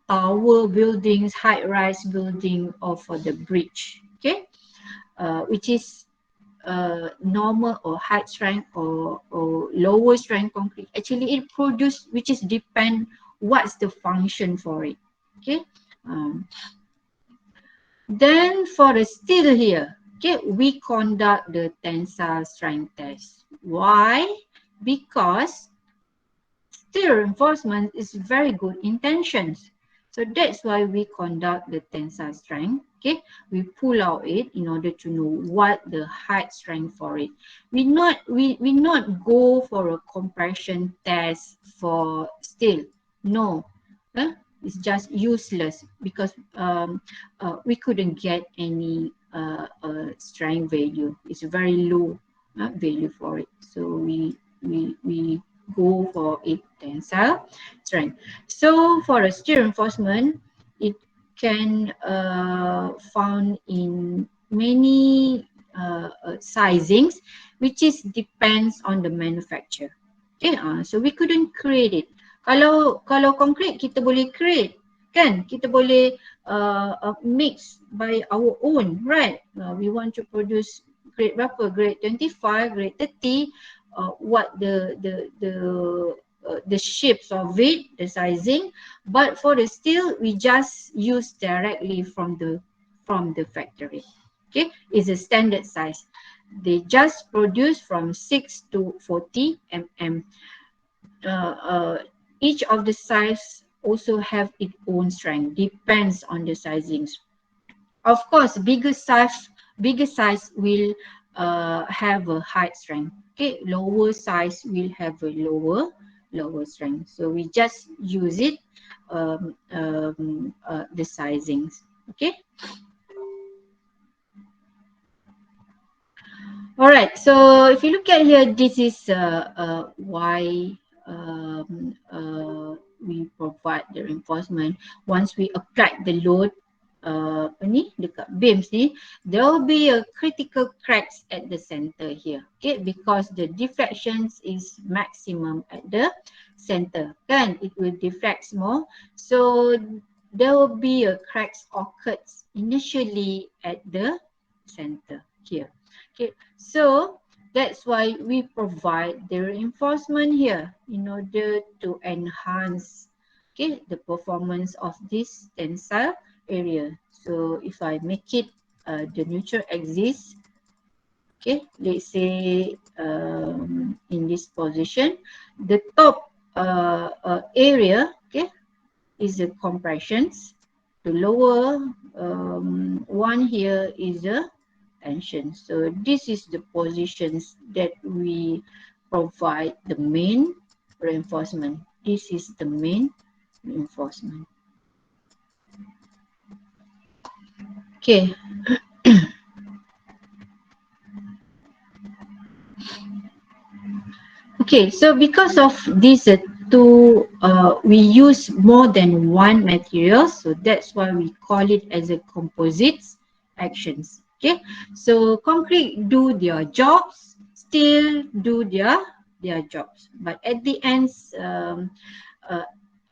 tower buildings, high rise building, or for the bridge. Okay, which is normal or high strength or lower strength concrete. Actually, it produce, which is depend what's the function for it. Okay. Then for the steel here, okay, we conduct the tensile strength test. Why? Because steel reinforcement is very good in tensions. So that's why we conduct the tensile strength. Okay, we pull out it in order to know what the height strength for it. We not go for a compression test for steel. No, it's just useless because we couldn't get any strength value. It's a very low value for it. So we go for a tensile strength. So for a steel reinforcement, it can found in many sizings, which is depends on the manufacturer. Okay, so we couldn't create it. Kalau concrete kita boleh create, kan? Kita boleh mix by our own, right? We want to produce grade berapa? Grade 25, grade 30. What the shapes of it, the sizing. But for the steel, we just use directly from the factory. Okay, it's a standard size. They just produce from 6 to 40 mm. Each of the size also have its own strength, depends on the sizings. Of course, bigger size will have a high strength. Okay, lower size will have a lower strength. So we just use it the sizings. Okay. All right. So if you look at here, this is why we provide the reinforcement. Once we apply the load ni dekat beams ni, there will be a critical cracks at the center here. Okay, because the deflections is maximum at the center. Kan, it will deflect more. So there will be a cracks occurs initially at the center here. Okay, so that's why we provide the reinforcement here in order to enhance, okay, the performance of this tensile area. So if I make it the neutral axis, okay, let's say in this position, the top area, okay, is the compressions. The lower one here is the tension. So this is the positions that we provide the main reinforcement. This is the main reinforcement. Okay. Okay, so because of these two, we use more than one material, so that's why we call it as a composites actions. Okay, so concrete do their jobs, steel do their jobs, but at the end,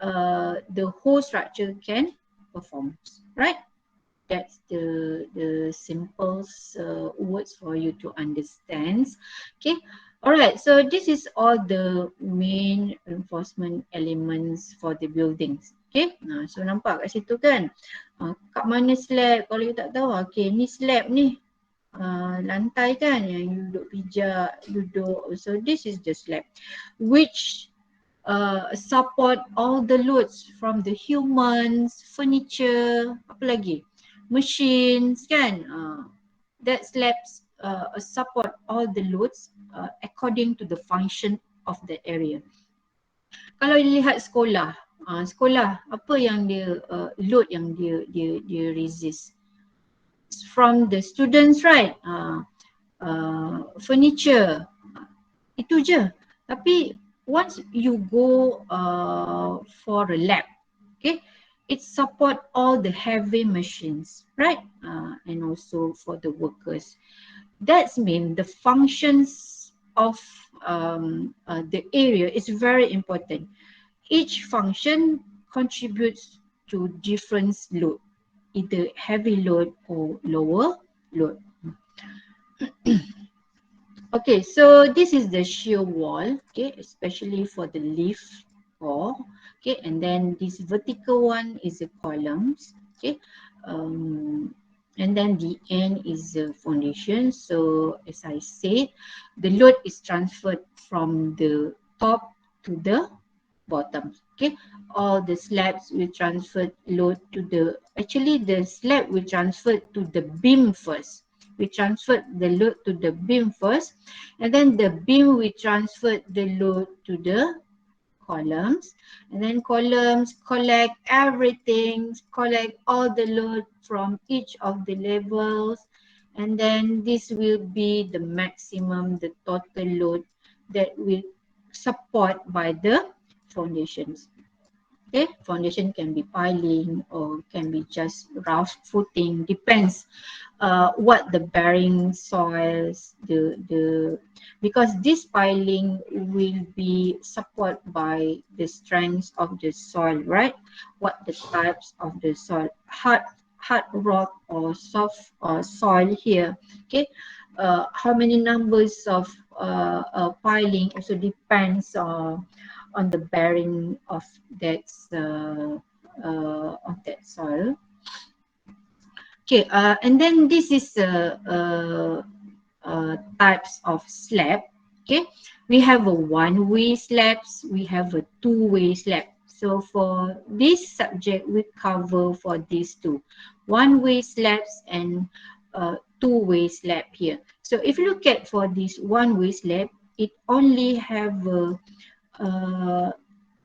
the whole structure can perform, right? That's the simple words for you to understand. Okay, all right. So this is all the main reinforcement elements for the buildings. Okay, so nampak kat situ kan? Kat mana slab? Kalau you tak tahu, okay, ni slab ni. lantai kan, yang you duduk pijak, duduk. So this is the slab which support all the loads from the humans, furniture, apa lagi, machines kan. That slabs support all the loads according to the function of the area. Kalau lihat sekolah, sekolah apa yang dia load yang dia resist from the students, right? Furniture, itu je. Tapi once you go for a lab, okay, it support all the heavy machines, right? And also for the workers. That means the functions of the area is very important. Each function contributes to different load, either heavy load or lower load. Okay, so this is the shear wall, okay, especially for the leaf core, okay, and then this vertical one is the columns, okay, and then the end is the foundation. So as I said, the load is transferred from the top to the bottom, okay. All the slabs will transfer load to the, actually the slab will transfer to the beam first. We transfer the load to the beam first, and then the beam will transfer the load to the columns, and then columns collect everything, collect all the load from each of the levels, and then this will be the maximum, the total load that will support by the foundations. Okay, foundation can be piling or can be just rough footing, depends what the bearing soils, because this piling will be supported by the strength of the soil, right? What the types of the soil, hard rock or soft soil here, okay. How many numbers of piling also depends on the bearing of that soil. Okay, and then this is types of slab. Okay, we have a one-way slabs, we have a two-way slab. So for this subject, we cover for these two, one-way slabs and two-way slab here. So if you look at for this one-way slab, it only have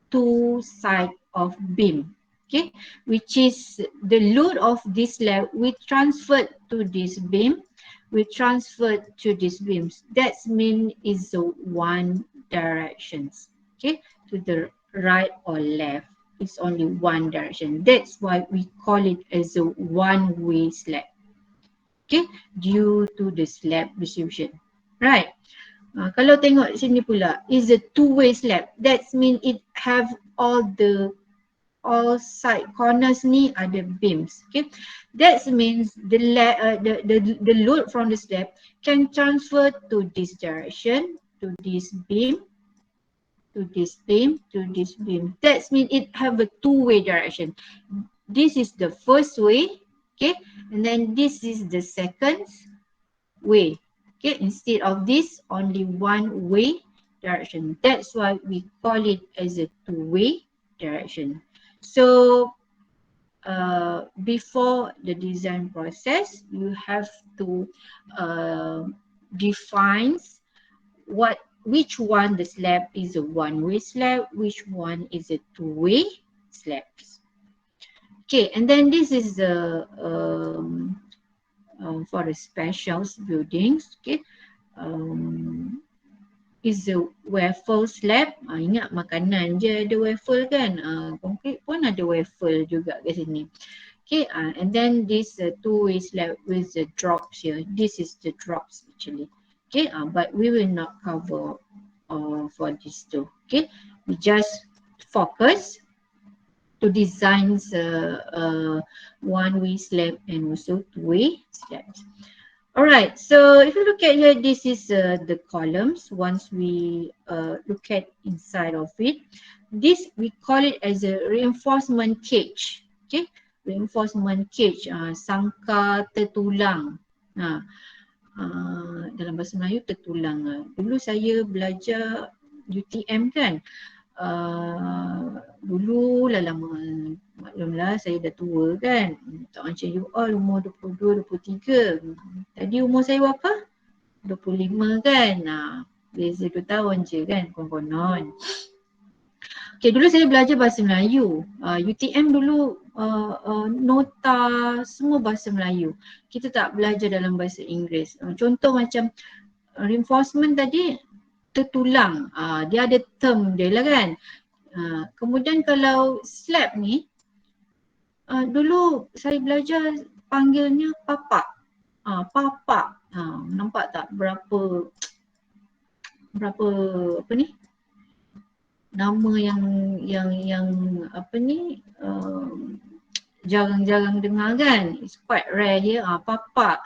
two side of beam, okay, which is the load of this slab we transferred to this beam, we transferred to these beams. That means is one directions, okay, to the right or left. It's only one direction. That's why we call it as a one-way slab, okay, due to the slab distribution, right? Kalau tengok sini pula is a two-way slab. That means it have all side corners ni ada beams. Okay, that means the load from the slab can transfer to this direction, to this beam, to this beam, to this beam. That means it have a two-way direction. This is the first way, okay, and then this is the second way. Okay, instead of this, only one way direction. That's why we call it as a two-way direction. So before the design process, you have to define which one the slab is a one-way slab, which one is a two-way slab. Okay, and then this is the for the special buildings, okay, is a waffle slab. Ingat makanan je ada waffle kan, konkret pun ada waffle juga kat sini. Okay, and then this two-way slab with the drops here. This is the drops actually. Okay, but we will not cover for these two. Okay, we just focus to design one-way slab and also two-way slabs. All right, so if you look at here, this is the columns. Once we look at inside of it, this we call it as a reinforcement cage. Okay, reinforcement cage, sangka tertulang. dalam bahasa Melayu tertulang. Dulu saya belajar UTM kan, dulu lah lama, maklumlah saya dah tua kan, tak macam you all umur 22, 23. Tadi umur saya berapa? 25 kan, beza 2 tahun je kan konon-konon. Okay, dulu saya belajar bahasa Melayu, UTM dulu nota semua bahasa Melayu. Kita tak belajar dalam bahasa Inggeris. Contoh macam reinforcement tadi, tertulang, dia ada term dia lah kan. Kemudian kalau slab ni, dulu saya belajar panggilnya papak. Papak, nampak tak berapa apa ni, nama yang apa ni, jarang-jarang dengar kan, it's quite rare here. Papak.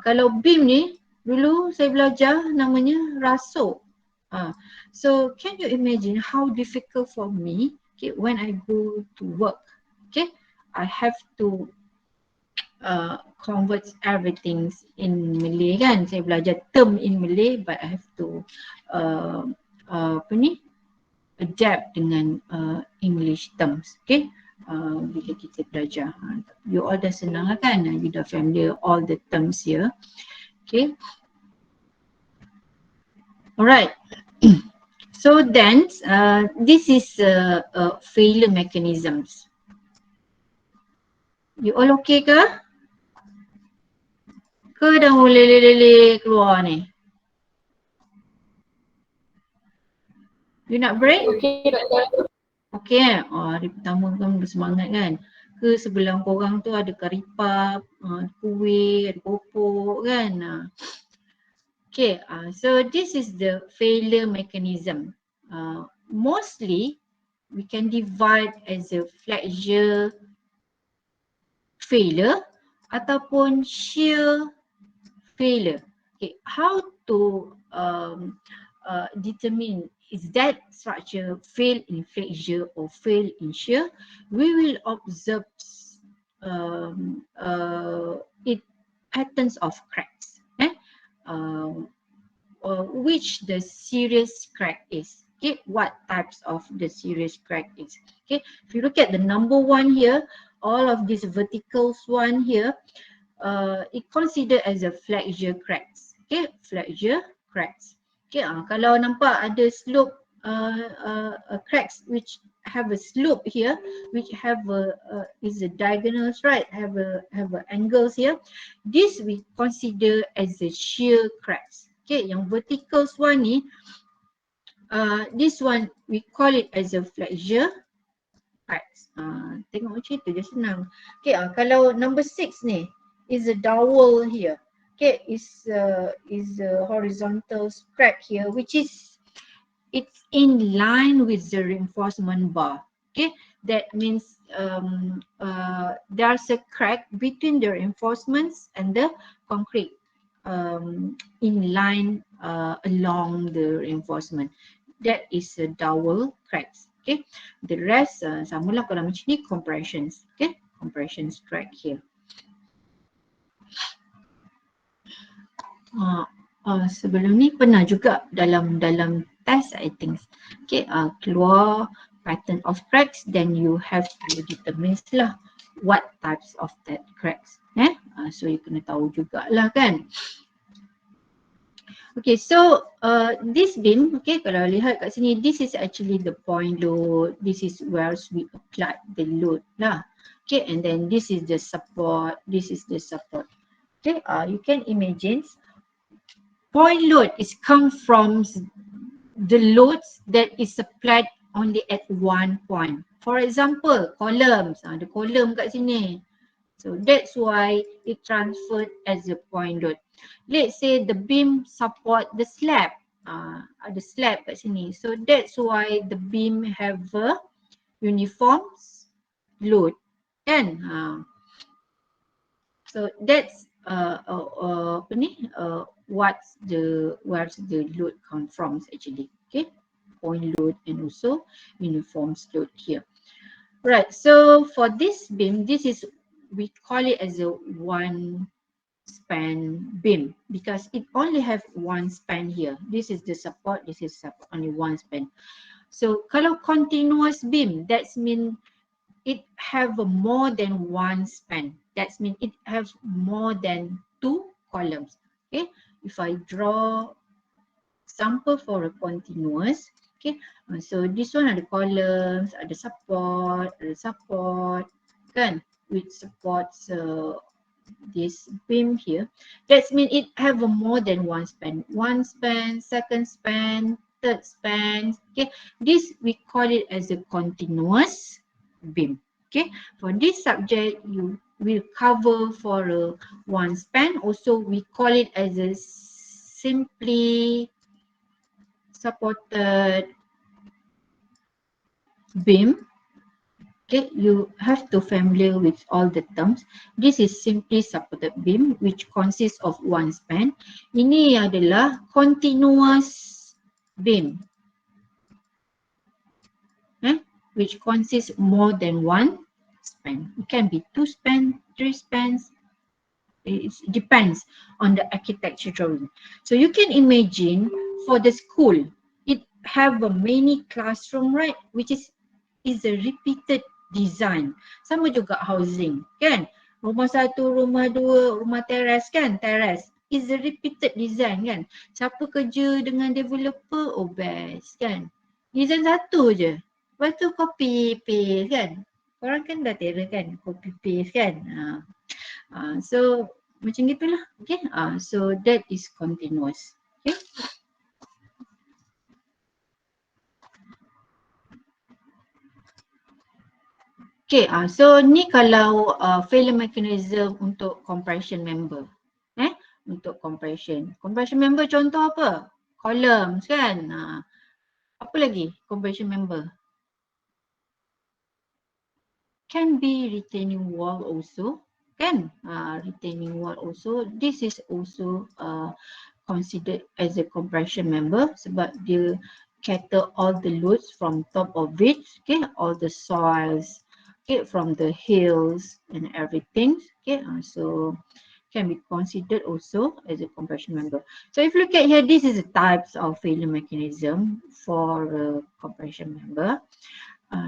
Kalau beam ni dulu saya belajar namanya rasuk. So can you imagine how difficult for me, okay, when I go to work, okay, I have to convert everything in Malay kan. Saya belajar term in Malay but I have to apa ni, adapt dengan English terms, okay. Bila kita belajar, you all dah senang lah kan, you dah familiar all the terms here, okay. Alright. So then this is failure mechanisms. You all okay ke? Ke dah boleh lele keluar ni? You nak break? Okey, doktor. Okay, hari pertama kan bersemangat kan. Ke sebelah korang tu ada karipap, kuih, ada popok kan. Okay, so this is the failure mechanism. Mostly we can divide as a flexure failure ataupun shear failure. Okay, how to determine is that structure fail in flexure or fail in shear? We will observe it patterns of cracks. Which the serious crack is. Okay, what types of the serious crack is. Okay, if you look at the number 1 here, all of these verticals one here, it considered as a flexure cracks. Okay, flexure cracks. Okay, kalau nampak ada slope cracks which have a slope here, which have a is a diagonals, right? Have a angles here. This we consider as a shear cracks. Okay, yang verticals one ni, this one we call it as a flexure cracks. Tengok macam itu je, senang. Okay, kalau number 6 ni is a dowel here. Okay, is a horizontal crack here, which is it's in line with the reinforcement bar. Okay, that means there's a crack between the reinforcements and the concrete in line along the reinforcement. That is a dowel cracks. Okay, the rest samalah kalau macam ni, compressions. Okay, compressions crack here. Sebelum ni pernah juga dalam test I think. Okay, keluar pattern of cracks, then you have to determine lah what types of that cracks. So you kena tahu jugalah kan. Okay, so this beam, okay, kalau lihat kat sini, this is actually the point load. This is where we apply the load lah. Okay, and then this is the support. This is the support. Okay, you can imagine point load is come from the loads that is supplied only at one point. For example, columns, ada column kat sini. So that's why it transferred as a point load. Let's say the beam support the slab, ada slab kat sini. So that's why the beam have a uniform load, kan? So that's apa ni? Where's the load come from actually? Okay, point load and also uniform load here. Right. So for this beam, this is, we call it as a one span beam because it only have one span here. This is the support, this is support, only one span. So kalau continuous beam, that's mean it have a more than one span. That means it has more than two columns. Okay, if I draw sample for a continuous, okay, so this one ada columns, ada support, kan, which supports this beam here. That means it have a more than one span. One span, second span, third span. Okay, this we call it as a continuous beam. Okay, for this subject you will cover for a one span. Also we call it as a simply supported beam. Okay, you have to familiar with all the terms. This is simply supported beam which consists of one span. Ini adalah continuous beam, which consists more than one span. It can be two span, three spans. It depends on the architecture drawing. So you can imagine for the school, it have a many classroom, right? Which is a repeated design. Sama juga housing, kan? Rumah satu, rumah dua, rumah teras, kan? Teras is a repeated design, kan? Siapa kerja dengan developer, oh best, kan? Design satu je. Lepas tu copy paste, kan? Korang kan dah tera, kan? Copy paste, kan? So macam gitulah. Okay. So that is continuous. Okay. Okay, so ni kalau failure mechanism untuk compression member. Untuk compression. Compression member contoh apa? Columns, kan? Apa lagi compression member? Can be retaining wall also, kan? Retaining wall also. This is also considered as a compression member sebab dia cater all the loads from top of it, okay? All the soils, okay, from the hills and everything, okay? So can be considered also as a compression member. So if you look at here, this is the types of failure mechanism for a compression member.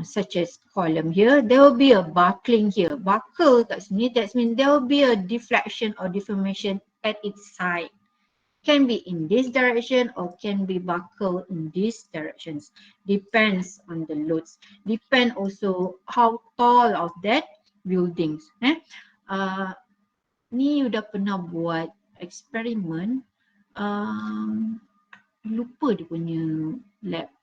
Such as column here, there will be a buckling here. Buckle kat sini, that means there will be a deflection or deformation at its side. Can be in this direction or can be buckle in these directions. Depends on the loads. Depend also how tall of that buildings. Ni you dah pernah buat eksperimen. Lupa dia punya lab.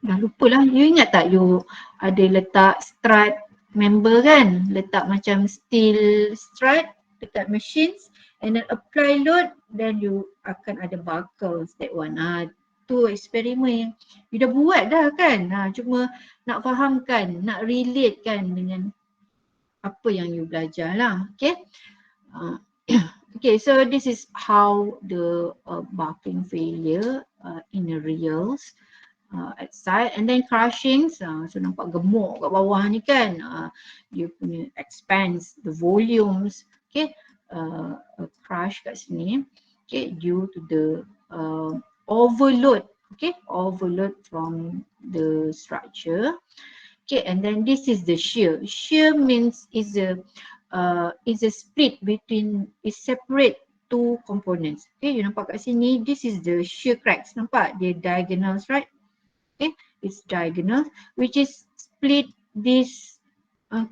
Dah lupa lah. You ingat tak you ada letak strut member, kan? Letak macam steel strut dekat machines and then apply load, then you akan ada buckles, that one. Tu eksperimen yang you dah buat dah, kan? Cuma nak fahamkan, nak relate kan dengan apa yang you belajar lah. Okay. Okay, so this is how the buckling failure in the reals at side, and then crushing. So nampak gemuk kat bawah ni, kan? Dia punya expands the volumes, okay? Crush kat sini, okay, due to the overload, okay? Overload from the structure. Okay, and then this is the shear. Shear means is a split between, is separate two components. Okay, you nampak kat sini, this is the shear cracks. Nampak dia diagonals, right? Okay, it's diagonal, which is split this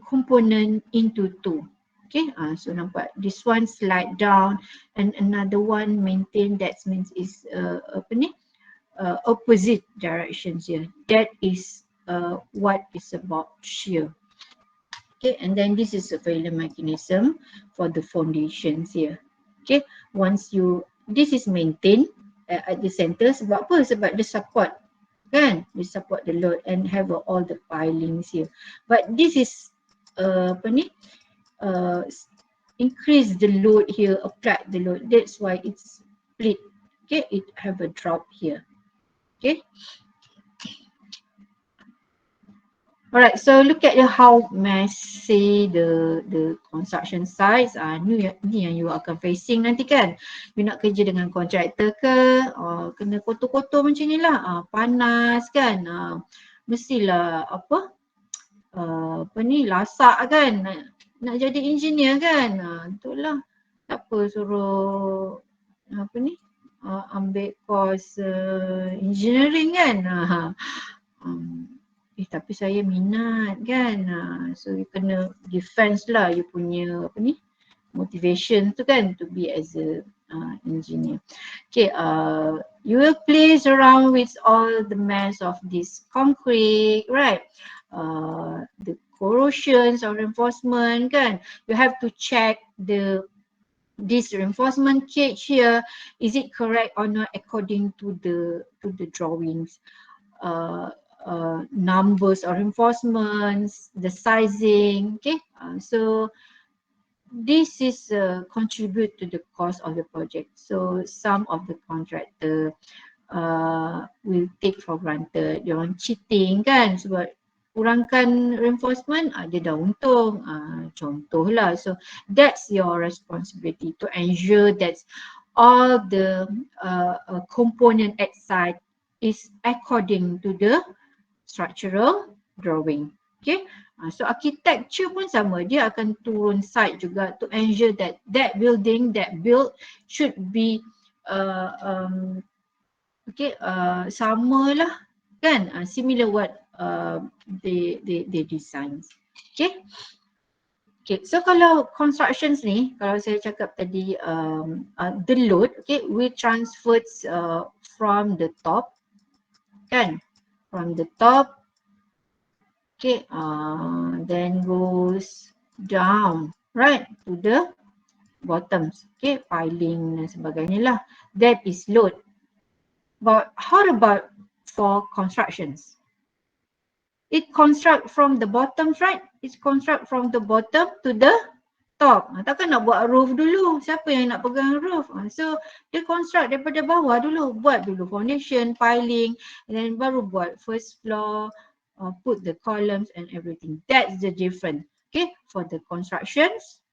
component into two. Okay, so nampak this one slide down and another one maintain. That means is apa ni? Opposite directions here. That is what is about shear. Okay, and then this is a failure mechanism for the foundations here. Okay, once you, this is maintained at the center. Sebab apa? Sebab the support, kan? They support the load and have all the pilings here. But this is apa ni? Increase the load here, apply the load. That's why it's split. Okay, it have a drop here. Okay. Alright, so look at how messy the construction sites are. Ni yang you akan facing nanti kan. You nak kerja dengan kontraktor ke, kena kotor-kotor macam ni lah. Panas kan. Mestilah apa ni, lasak kan. Nak jadi engineer kan. Itulah. Tak apa suruh apa ni, ambil course engineering kan. Tapi saya minat kan. So you kena defense lah you punya apa ni, motivation tu kan, to be as a engineer. Okay, you will place around with all the mass of this concrete, right? The corrosions or reinforcement kan. You have to check this reinforcement cage here, is it correct or not according to the drawings. Numbers or reinforcements, the sizing, okay. So this is contribute to the cost of the project. So some of the contractor will take for granted, dia orang cheating kan, sebab kurangkan reinforcement, dia dah untung, contohlah. So that's your responsibility to ensure that all the component at site is according to the structural drawing. Okay, so architecture pun sama, dia akan turun site juga to ensure that that building, that build should be sama lah kan, similar what they design. Okay. Okay, so kalau constructions ni, kalau saya cakap tadi the load, okay, we transferred from the top kan, from the top, okay, then goes down, right, to the bottoms, okay, piling dan sebagainya lah. That is load. But how about for constructions? It construct from the bottom, right? It's construct from the bottom to the top. Takkan nak buat roof dulu. Siapa yang nak pegang roof? So dia construct daripada bawah dulu. Buat dulu foundation, piling, and then baru buat first floor, put the columns and everything. That's the difference. Okay, for the constructions,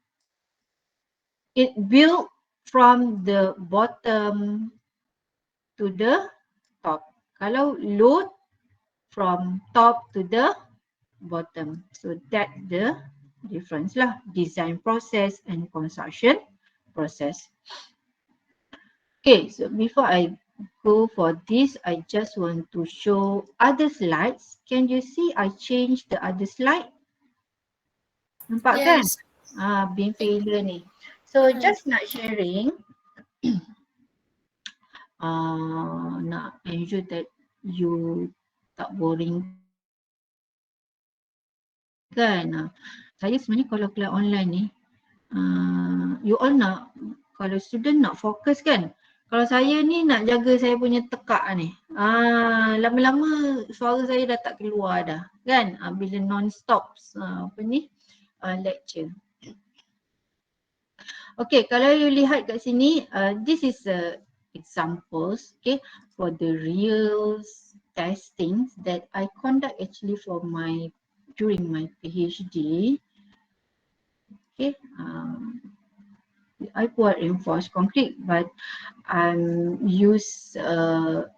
it built from the bottom to the top. Kalau load, from top to the bottom. So that's the difference lah, design process and construction process. Okay, so before I go for this, I just want to show other slides. Can you see I changed the other slide? Nampak kan? Yes. Beam failure ni. So just nak sharing, nak ensure that you tak boring kan. Saya sebenarnya kalau kelas online ni, you all nak, kalau student nak fokus kan. Kalau saya ni nak jaga saya punya tekak ni, lama-lama suara saya dah tak keluar dah kan, bila non-stop lecture. Okay, kalau you lihat kat sini, this is examples, okay, for the real testings that I conduct actually for during my PhD. Okay, I buat reinforced concrete, but use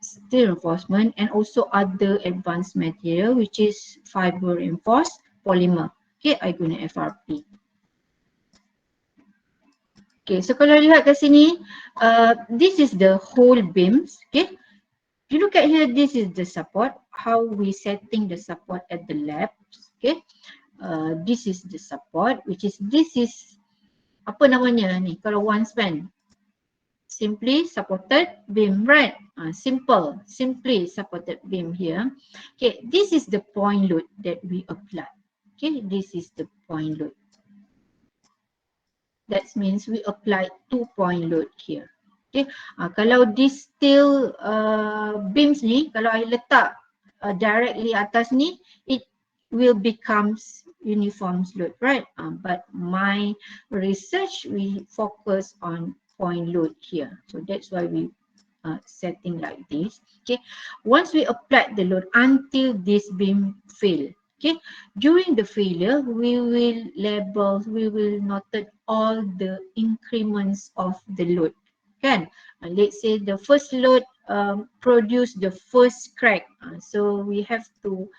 steel reinforcement and also other advanced material which is fiber reinforced polymer. Okay, I guna FRP. Okay, so kalau lihat kat sini, this is the whole beams. Okay, if you look at here, this is the support, how we setting the support at the labs. Okay, this is the support, which is, this is apa namanya ni kalau one span, simply supported beam, right? Simply supported beam here. Okay, this is the point load that we apply. Okay, this is the point load. That means we apply 2-point load here. Okay, kalau this steel beams ni, kalau I letak directly atas ni, it will becomes uniform load, right? But my research, we focus on point load here. So that's why we setting like this. Okay, once we apply the load until this beam fail, Okay, during the failure, we will note all the increments of the load. Kan? Let's say the first load produce the first crack. So we have to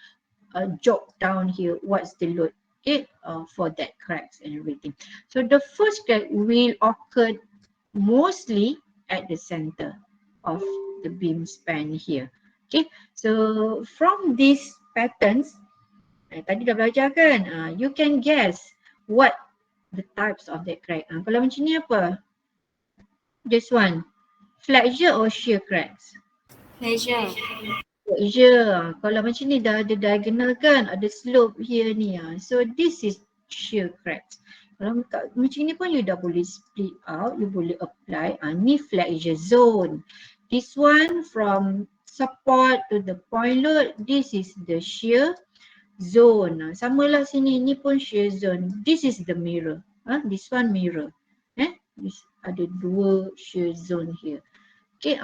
jot down here what's the load, okay, for that cracks and everything. So the first crack will occur mostly at the center of the beam span here. Okay, so from these patterns, tadi dah belajar kan, you can guess what the types of that crack. Kalau macam ni apa? This one, flexure or shear cracks? Pleasure. Flexure. Kalau macam ni dah ada diagonal kan, ada slope here ni. So this is shear cracks. Kalau macam ni pun you dah boleh split out, you boleh apply. Ni flexure zone. This one from support to the point load, this is the shear zone. Samalah sini, ni pun shear zone. This is the mirror. This one mirror. This ada dua shear zone here. Okay,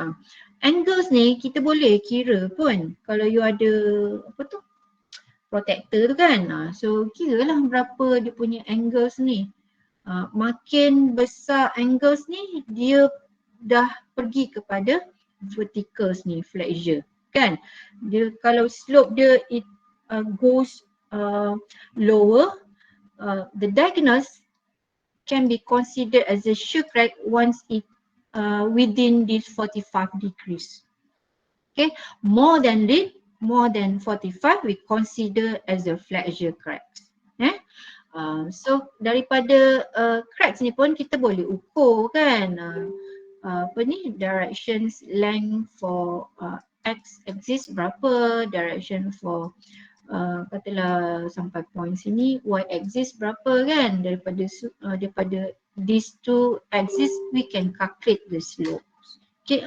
angles ni kita boleh kira pun kalau you ada apa tu, protector tu kan. So kira lah berapa dia punya angles ni. Makin besar angles ni, dia dah pergi kepada verticals ni, flexure kan. Dia kalau slope dia it goes lower, the diagonals can be considered as a shear crack once it within this 45 degrees. Okay, more than 45 we consider as a flexure cracks. So daripada cracks ni pun kita boleh ukur kan, apa ni, directions length for x axis berapa, direction for katalah sampai point sini y axis berapa kan, daripada these two axis we can calculate the slope. Okay,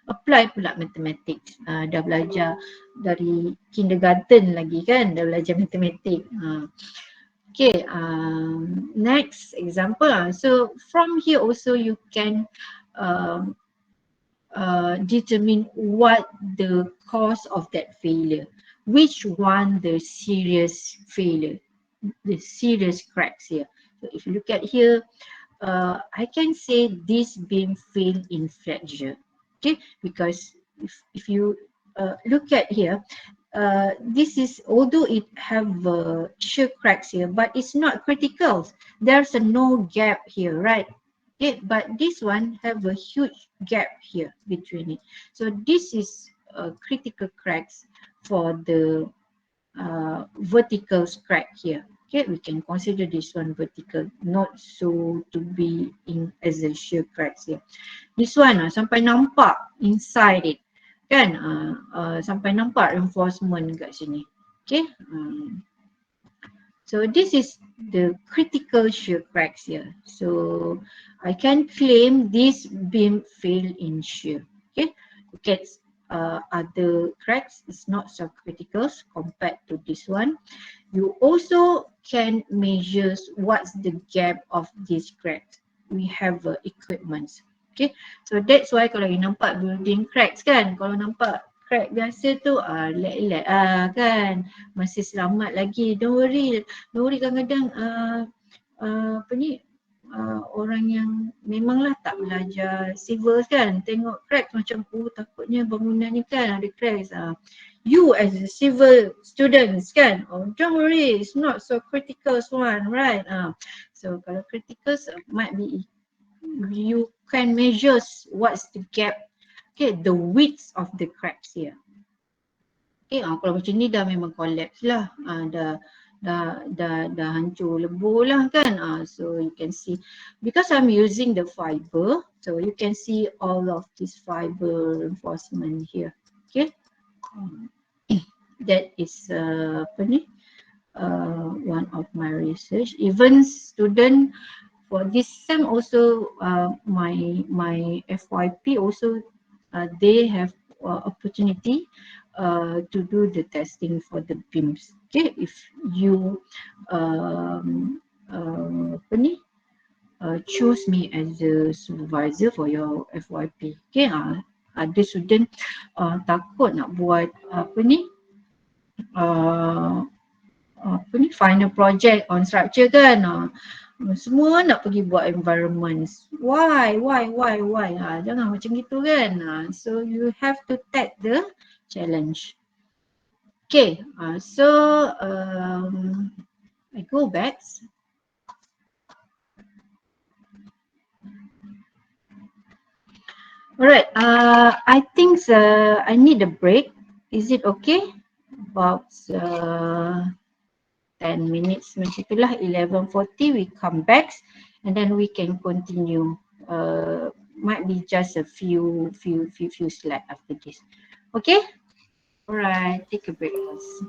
apply pula mathematics. Dah belajar dari kindergarten lagi kan, dah belajar matematik. Okay, next example. So from here also you can determine what the cause of that failure, which one the serious failure, the serious cracks here. So if you look at here, I can say this beam failed in fracture. Okay, because if you look at here, this is, although it have shear cracks here, but it's not critical. There's no gap here, right? Okay, but this one have a huge gap here between it. So this is critical cracks for the vertical crack here. Okay, we can consider this one vertical, not so to be in as a shear cracks here. This one sampai nampak inside it kan, sampai nampak reinforcement kat sini. Okay, so this is the critical shear cracks here. So I can claim this beam fail in shear. Okay, look at other cracks, it's not so critical compared to this one. You also can measure what's the gap of this crack. We have equipments. Okay, so that's why kalau you nampak building cracks kan, kalau nampak crack biasa tu relax kan, masih selamat lagi, don't worry kadang-kadang apa ni, orang yang memanglah tak belajar civil kan, tengok cracks macam takutnya bangunan ni kan ada cracks. You as a civil students kan, don't worry, it's not so critical one, right? So kalau critical might be, you can measure what's the gap, okay, the width of the cracks here. Okay, kalau macam ni dah memang collapse lah, dah hancur lebur lah kan. So you can see, because I'm using the fiber, so you can see all of this fiber reinforcement here. Okay, that is apa ni, one of my research. Even student for this sem also, my FYP also, they have opportunity to do the testing for the beams. Okay, if you apa ni, choose me as a supervisor for your FYP. Okay, ada student takut nak buat apa ni, apa ni, final project on structure kan. Semua nak pergi buat environments. Why? Jangan macam gitu kan. So you have to take the challenge. Okay, so I go back. Alright, I think I need a break. Is it okay? About 10 minutes macam itulah, 11:40 we come back and then we can continue. Might be just a few slides after this. Okay? Alright, take a break first.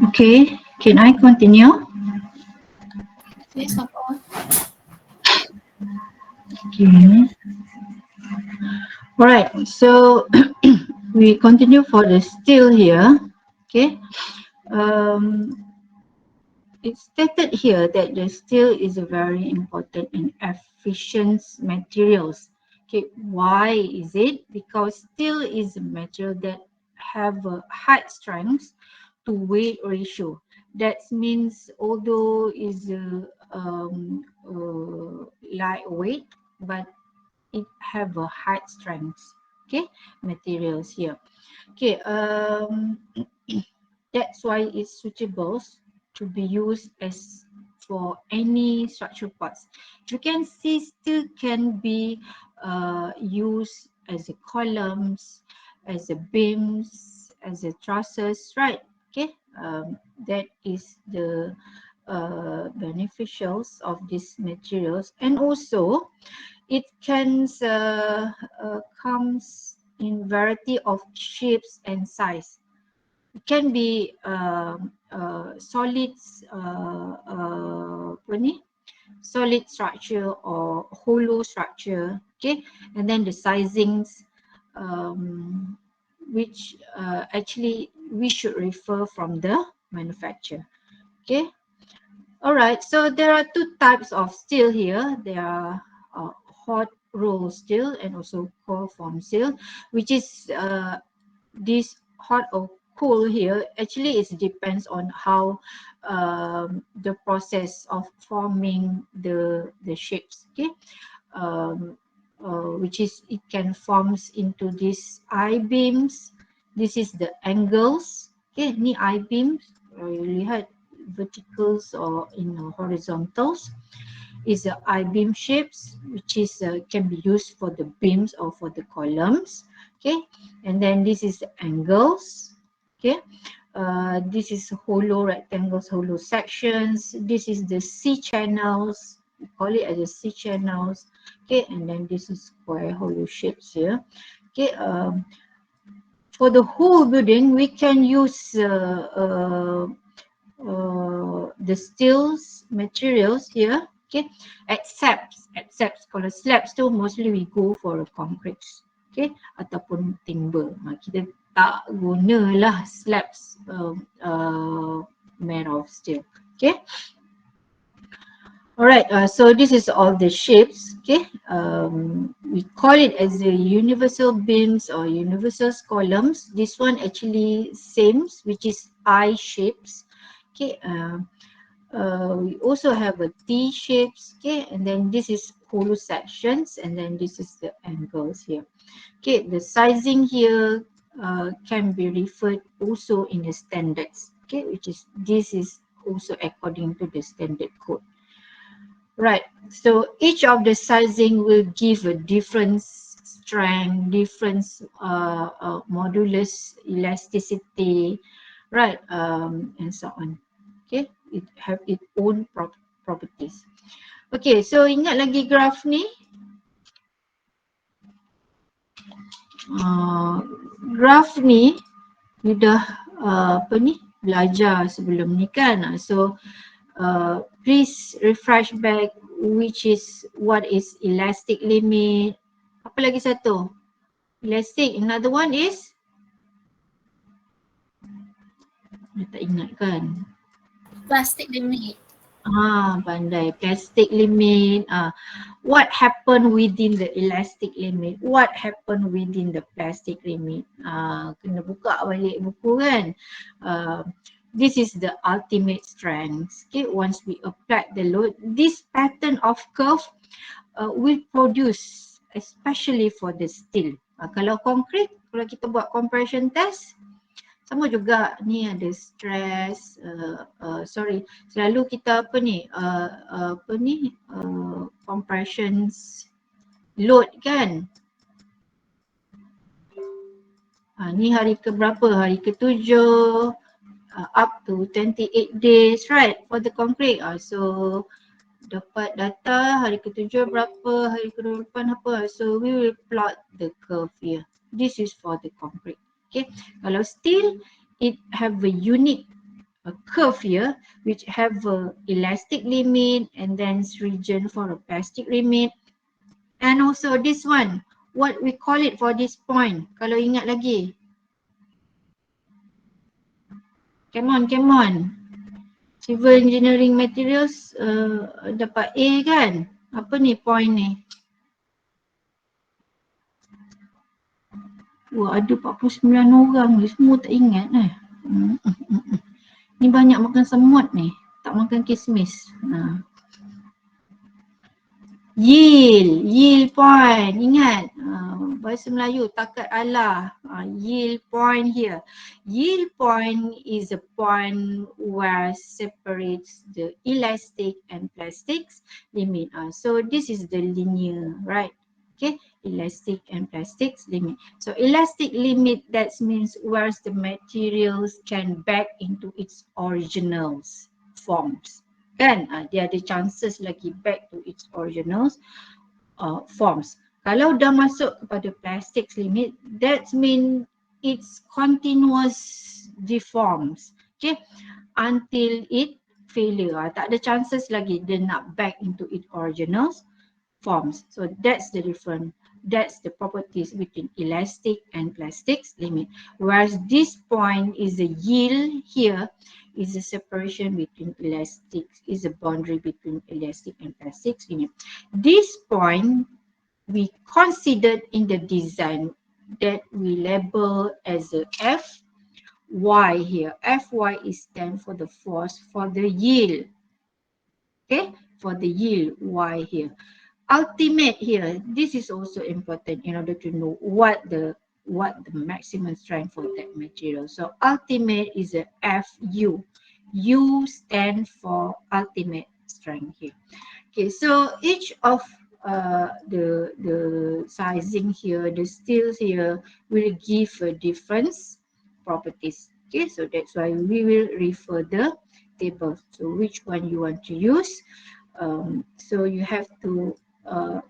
Okay, can I continue? Yes, apa? Okay. All right, so we continue for the steel here. Okay. Um, it's stated here that the steel is a very important and efficient materials. Okay, why is it? Because steel is a material that have a high strength to weight ratio. That means although is lightweight, but it have a high strength. Okay, materials here. Okay, that's why it's suitable to be used as for any structural parts. You can see still can be used as a columns, as a beams, as a trusses, right? Okay, that is the beneficials of these materials, and also it can comes in variety of shapes and size. It can be solid structure or hollow structure. Okay, and then the sizings, um, which actually we should refer from the manufacturer. Okay. All right, so there are two types of steel here. There are hot roll steel and also cold form steel, which is this hot or cool here. Actually, it depends on how the process of forming the shapes. Okay, um, which is it can forms into these I beams. This is the angles. Okay, ni I beams. You lihat verticals or in horizontals is the I-beam shapes, which is can be used for the beams or for the columns. Okay, and then this is the angles. Okay, this is hollow rectangles, hollow sections. This is the C channels. We call it as a C channels. Okay, and then this is square hollow shapes here. Okay, for the whole building, we can use the steels materials here, okay, except kalau slabs tu mostly we go for a concrete, okay, ataupun timber. Kita tak gunalah slabs made of steel. Okay, all right, so this is all the shapes. Okay, we call it as the universal beams or universal columns. This one actually same, which is I shapes. Okay, we also have a T shapes. Okay, and then this is hollow sections, and then this is the angles here. Okay, the sizing here can be referred also in the standards. Okay, which is this is also according to the standard code. Right, so each of the sizing will give a different strength, different modulus elasticity, right, and so on. Okay, it have its own properties. Okay, so ingat lagi graf ni? Graf ni you dah apa ni belajar sebelum ni kan? So please refresh back which is what is elastic limit. Apa lagi satu? Elastic. Another one is? Dia tak ingat kan? Plastic limit. Pandai. Plastic limit. What happened within the elastic limit? What happened within the plastic limit? Kena buka balik buku kan? This is the ultimate strength. Okay, once we apply the load, this pattern of curve will produce especially for the steel. Kalau concrete, kalau kita buat compression test, sama juga ni ada stress, selalu kita compressions load kan. Ni hari ke berapa? Hari ke-7 up to 28 days, right, for the concrete. So dapat data hari ke-7 berapa, hari ke-28 apa. So we will plot the curve here. This is for the concrete. Okay, kalau steel, it have a unique curve here, which have a elastic limit and then region for a plastic limit. And also this one, what we call it for this point, kalau ingat lagi. Come on. Civil engineering materials dapat A kan? Apa ni point ni? Wah, ada 49 orang ni, semua tak ingat Ni banyak makan semut ni, tak makan kismis. Yield point, ingat bahasa Melayu takat Allah, yield point here. Yield point is a point where separates the elastic and plastics limit. So this is the linear, right? Okay, elastic and plastics limit. So elastic limit, that means where the materials can back into its original forms. Kan, dia ada chances lagi back to its original forms. Kalau dah masuk kepada plastics limit, that means it's continuous deforms, okay, until it failure. Tak ada chances lagi dia nak back into its original forms. So that's the difference. That's the properties between elastic and plastics limit. Whereas this point is the yield here, is a separation between elastics, is a boundary between elastic and plastics limit. This point we considered in the design that we label as a Fy here. Fy is stand for the force for the yield. Okay, for the yield Y here. Ultimate here, this is also important in order to know what the maximum strength for that material. So ultimate is a Fu. U stand for ultimate strength here. Okay, so each of the sizing here, the steels here will give a different properties. Okay, so that's why we will refer the table. So which one you want to use? So you have to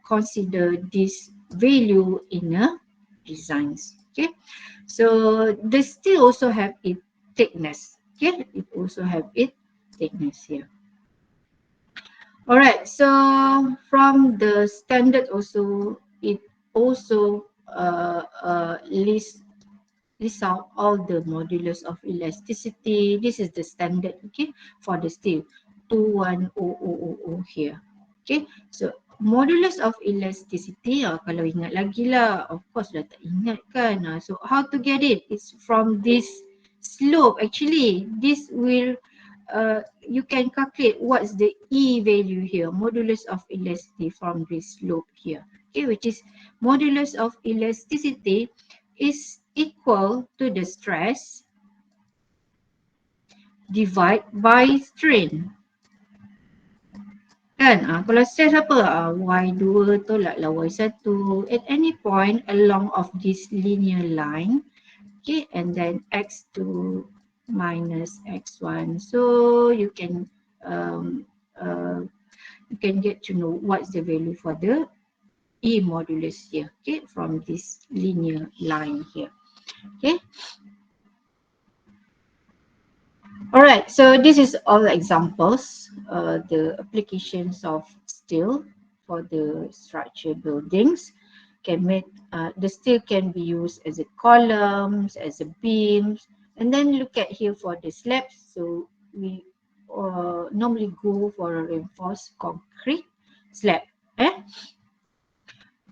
consider this value in a designs. Okay, so the steel also have its thickness. Okay, it also have its thickness here. All right, so from the standard also, it also lists out all the modulus of elasticity. This is the standard, okay, for the steel 21000 here. Okay, so modulus of elasticity, kalau ingat lagi lah, of course dah tak ingat kan. So how to get it? It's from this slope. Actually, this will you can calculate what's the E value here, modulus of elasticity from this slope here. Okay, which is modulus of elasticity is equal to the stress divide by strain. Kan? Kalau stress apa? Y2 tolaklah Y1 at any point along of this linear line. Okay, and then X2 minus X1. So you can get to know what's the value for the E modulus here, okay, from this linear line here. Okay. All right, so this is all examples, the applications of steel for the structure buildings. Can make the steel can be used as a columns, as a beams, and then look at here for the slabs. So we normally go for a reinforced concrete slab.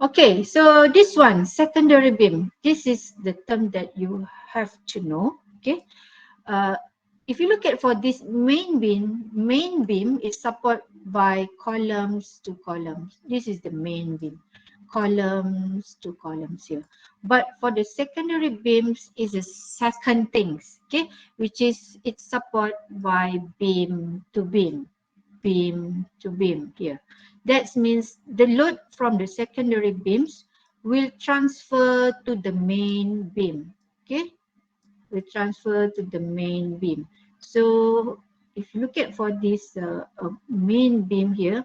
Okay, so this one, secondary beam. This is the term that you have to know. Okay. If you look at for this main beam is supported by columns to columns. This is the main beam, columns to columns here. But for the secondary beams is a second things, okay, which is it's supported by beam to beam here. That means the load from the secondary beams will transfer to the main beam, okay, will transfer to the main beam. So if you look at for this main beam here,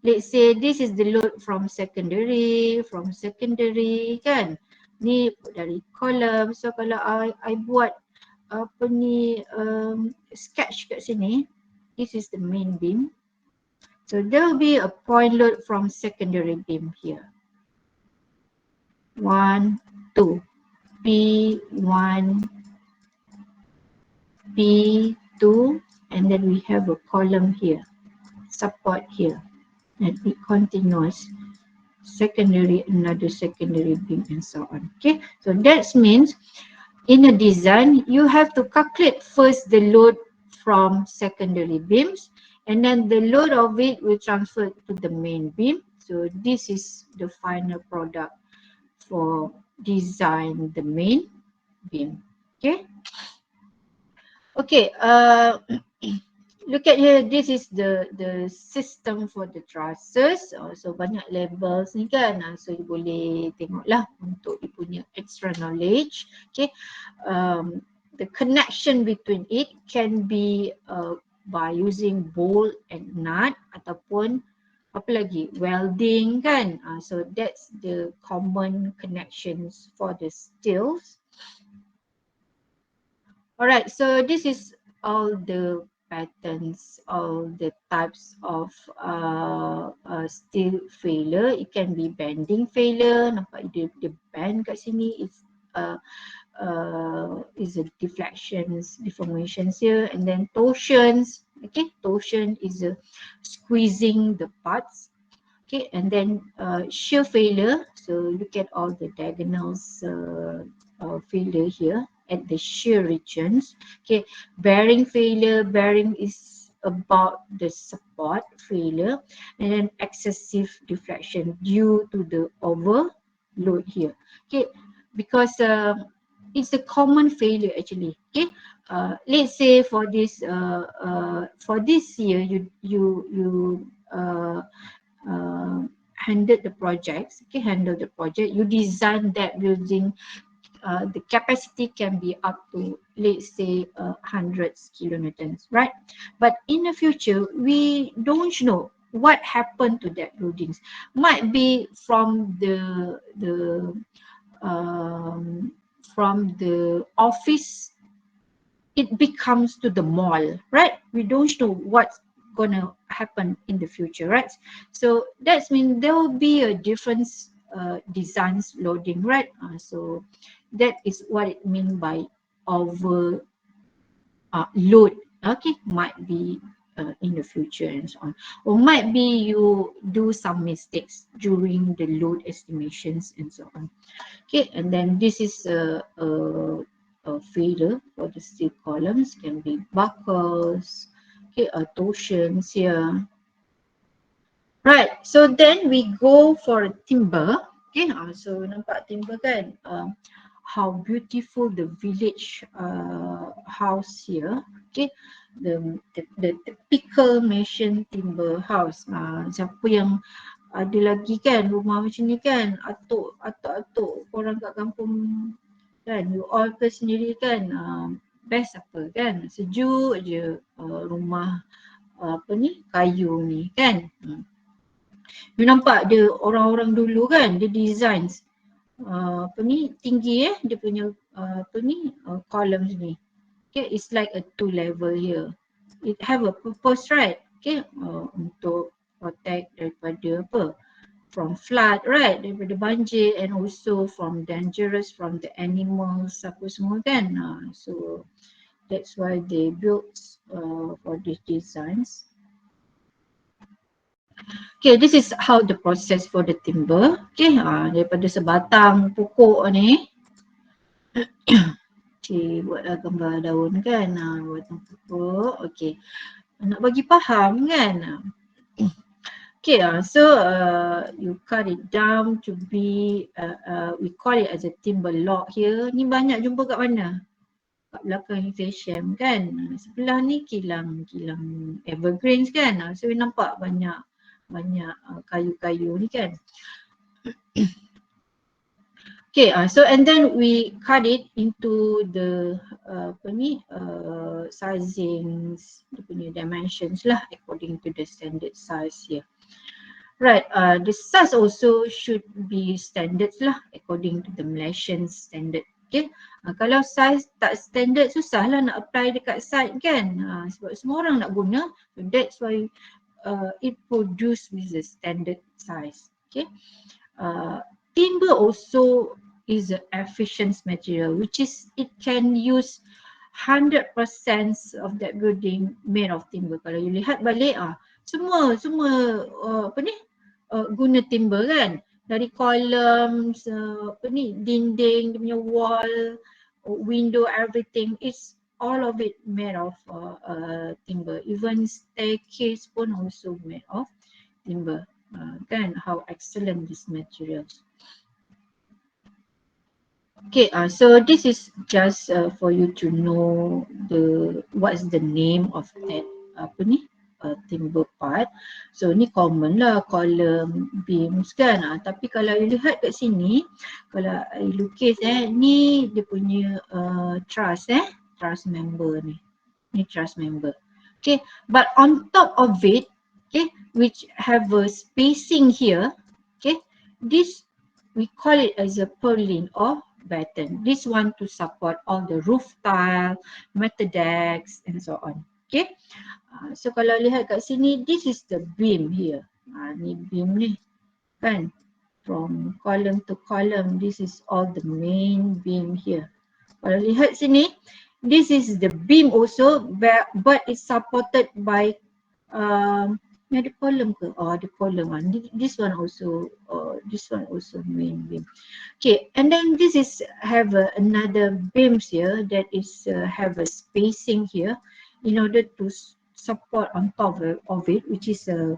let's say this is the load from secondary kan. Ni dari column. So kalau I buat apa ni sketch kat sini, this is the main beam. So there will be a point load from secondary beam here. 1, 2, P1, P2, and then we have a column here, support here, and it continues. Secondary, another secondary beam, and so on. Okay, so that means in a design, you have to calculate first the load from secondary beams, and then the load of it will transfer to the main beam. So this is the final product for design the main beam. Okay. Okay. Look at here. This is the system for the trusses. So banyak levels ni kan. So you boleh tengoklah untuk you punya extra knowledge. Okay. The connection between it can be by using bolt and nut ataupun apa lagi, welding kan. So that's the common connections for the steels. Alright, so this is all the patterns, all the types of steel failure. It can be bending failure. Nampak dia bend kat sini. It's is a deflections, deformations here, and then torsions. Okay, torsion is a squeezing the parts. Okay, and then shear failure. So look at all the diagonals failure here at the shear regions. Okay, bearing failure. Bearing is about the support failure, and then excessive deflection due to the overload here. Okay, because it's a common failure actually. Okay, let's say for this year you handle the projects. Okay, handle the project. You design that building. The capacity can be up to, let's say, 100 kilonewtons, right? But in the future, we don't know what happened to that buildings. Might be from the office, it becomes to the mall, right? We don't know what's gonna happen in the future, right? So that means there will be a different designs loading, right? So that is what it means by over load. Okay, might be in the future and so on, or might be you do some mistakes during the load estimations and so on. Okay, and then this is a failure for the steel columns, can be buckles, okay, torsions here. Right, so then we go for timber. Okay, so nampak timber kan, how beautiful the village house here. Okay, the typical Malaysian timber house. Siapa yang ada lagi kan rumah macam ni kan, atuk orang kat kampung kan, you all ke sendiri kan, best apa kan, sejuk je rumah apa ni, kayu ni kan. You nampak dia orang-orang dulu kan, dia designs apa ni, tinggi dia punya apa ni, columns ni. Okay, it's like a 2 level here. It have a purpose, right? Okay, untuk protect daripada apa, from flood, right, daripada banjir, and also from dangerous, from the animals apa semua kan. So that's why they built for these designs. Okay, this is how the process for the timber. Okay, daripada sebatang pokok ni. Okay, buatlah gambar daun kan, batang pokok. Okay, nak bagi faham kan. Okay, so you cut it down to be, we call it as a timber log here. Ni banyak jumpa kat mana? Kat belakang Sham kan. Sebelah ni kilang evergreens kan. So we nampak banyak kayu-kayu ni kan. Okay, so and then we cut it into the apa ni, sizings, dia punya dimensions lah according to the standard size here. Right, the size also should be standards lah according to the Malaysian standard. Okay, kalau size tak standard susah lah nak apply dekat site kan, sebab semua orang nak guna. So that's why it produced with the standard size. Okay, timber also is an efficient material, which is it can use 100% of that building made of timber. Kalau you lihat balik semua apa ni guna timber kan, dari columns, dinding, dia punya wall, window, everything is all of it made of timber. Even staircase pun also made of timber. Kan, how excellent this materials. Okay, so this is just for you to know what's the name of that timber part. So ni common lah, column, beams kan. Tapi kalau you lihat kat sini, kalau you lukis ni dia punya truss truss member ni. Ni truss member. Okay, but on top of it, okay, which have a spacing here, okay, this we call it as a purlin or batten. This one to support all the roof tile, metal decks and so on. Okay. So kalau lihat kat sini, this is the beam here. Ni beam ni kan. From column to column, this is all the main beam here. Kalau lihat sini, this is the beam also, but it's supported by ni ada column ke? Ada column. This one also main beam. Okay, and then this is have another beams here that is have a spacing here in order to support on top of it, which is a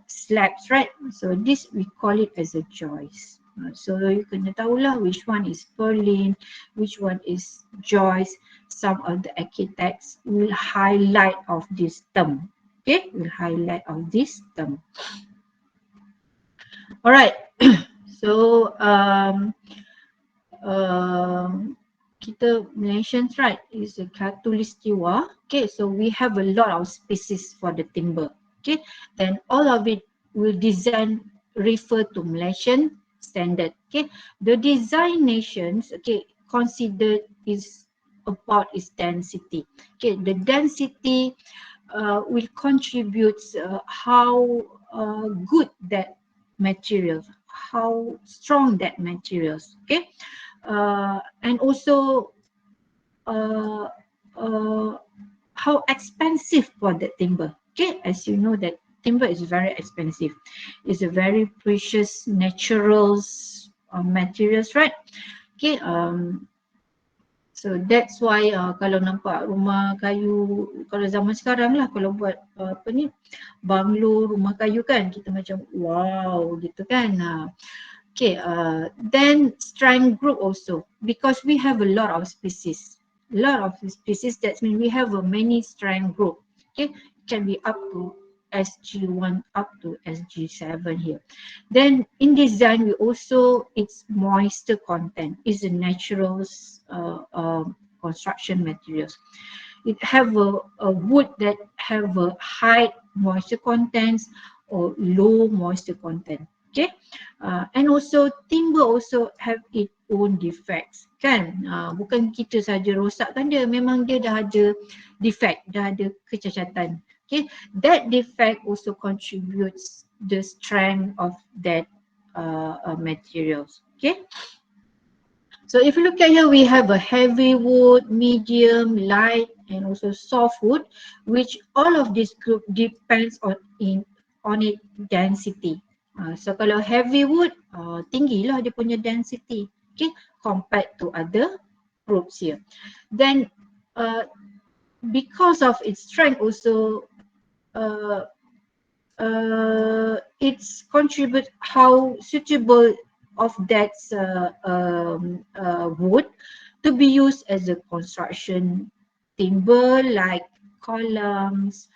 slabs, right? So this we call it as a joist. So you kena tahulah which one is purlin, which one is joist. Some of the architects will highlight of this term. Okay, will highlight of this term. All right. So kita Malaysians, right, is a Khatulistiwa. Okay, so we have a lot of species for the timber. Okay, then all of it will design refer to Malaysian standard. Okay, the design nations, okay, considered is about its density. Okay, the density will contribute how good that material, how strong that materials. Okay, and also how expensive for that timber. Okay, as you know that timber is very expensive. It's a very precious naturals materials, right? Okay, so that's why kalau nampak rumah kayu, kalau zaman sekarang lah, kalau buat banglo, rumah kayu kan, kita macam wow gitu kan. Okay, then strength group also, because we have a lot of species. That means we have a many strength group. Okay, it can be up to SG1 up to SG7 here. Then in design, we also, its moisture content is a natural construction materials. It have a wood that have a high moisture contents or low moisture content. Okay, and also timber also have its own defects kan. Bukan kita saja rosakkan dia, memang dia dah ada defect, dah ada kecacatan. Okay, that defect also contributes the strength of that materials. Okay, so if you look at here, we have a heavy wood, medium, light, and also soft wood, which all of this group depends on its density. So kalau heavy wood, tinggilah dia punya density, okay, compared to other groups here. Then because of its strength also, it's contribute how suitable of that wood to be used as a construction timber, like columns,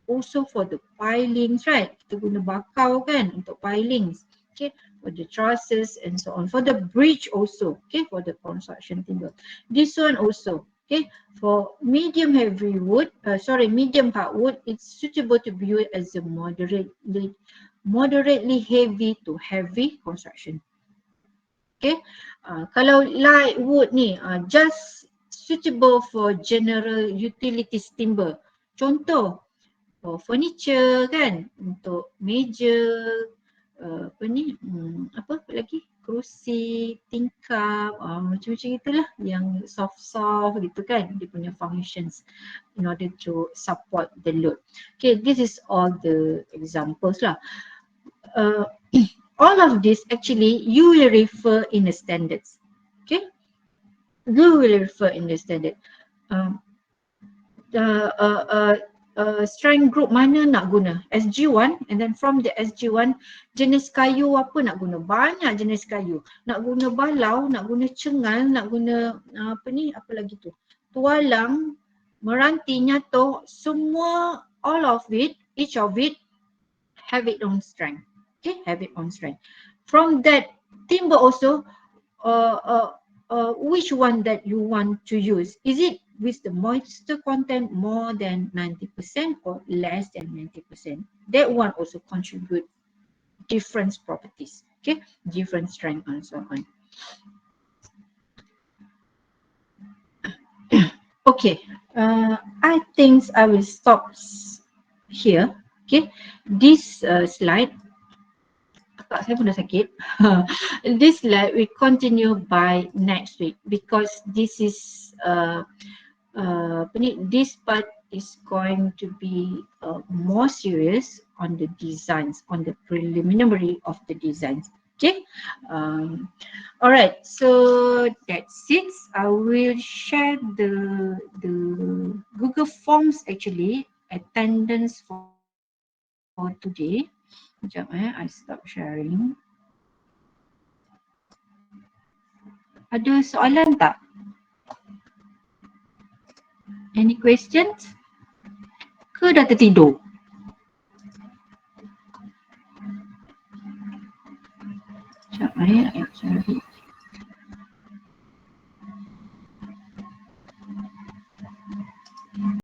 also for the pilings, right? Kita guna bakau kan untuk pilings, okay, for the trusses and so on. For the bridge also, okay, for the construction timber. This one also, Okay, for medium hardwood, it's suitable to be used as a moderately heavy to heavy construction. Okay, kalau light wood ni just suitable for general utilities timber. Contoh, for furniture kan, untuk meja, apa lagi, kerusi, tingkap, macam-macam itulah yang soft-soft gitu kan, dia punya functions in order to support the load. Okay, this is all the examples lah. All of this actually you will refer in the standards. Okay, you will refer in the standard. Strength group mana nak guna, SG1, and then from the SG1 jenis kayu apa nak guna, banyak jenis kayu, nak guna balau, nak guna cengal, nak guna apa lagi tu, tualang, meranti, nyatoh, semua, all of it, each of it have its own strength. Okay, have its own strength. From that timber also, which one that you want to use, is it with the moisture content more than 90% or less than 90%? That one also contribute different properties, okay, different strength and so on. Okay, I think I will stop here. Okay, this slide, saya pun dah sakit. This slide we continue by next week because this is this part is going to be more serious on the designs, on the preliminary of the designs. Okay, alright, so that's it. I will share the Google Forms actually, attendance for today. Sekejap I stop sharing. Ada soalan tak? Any questions? Ke dah tertidur? Sekejap I cari.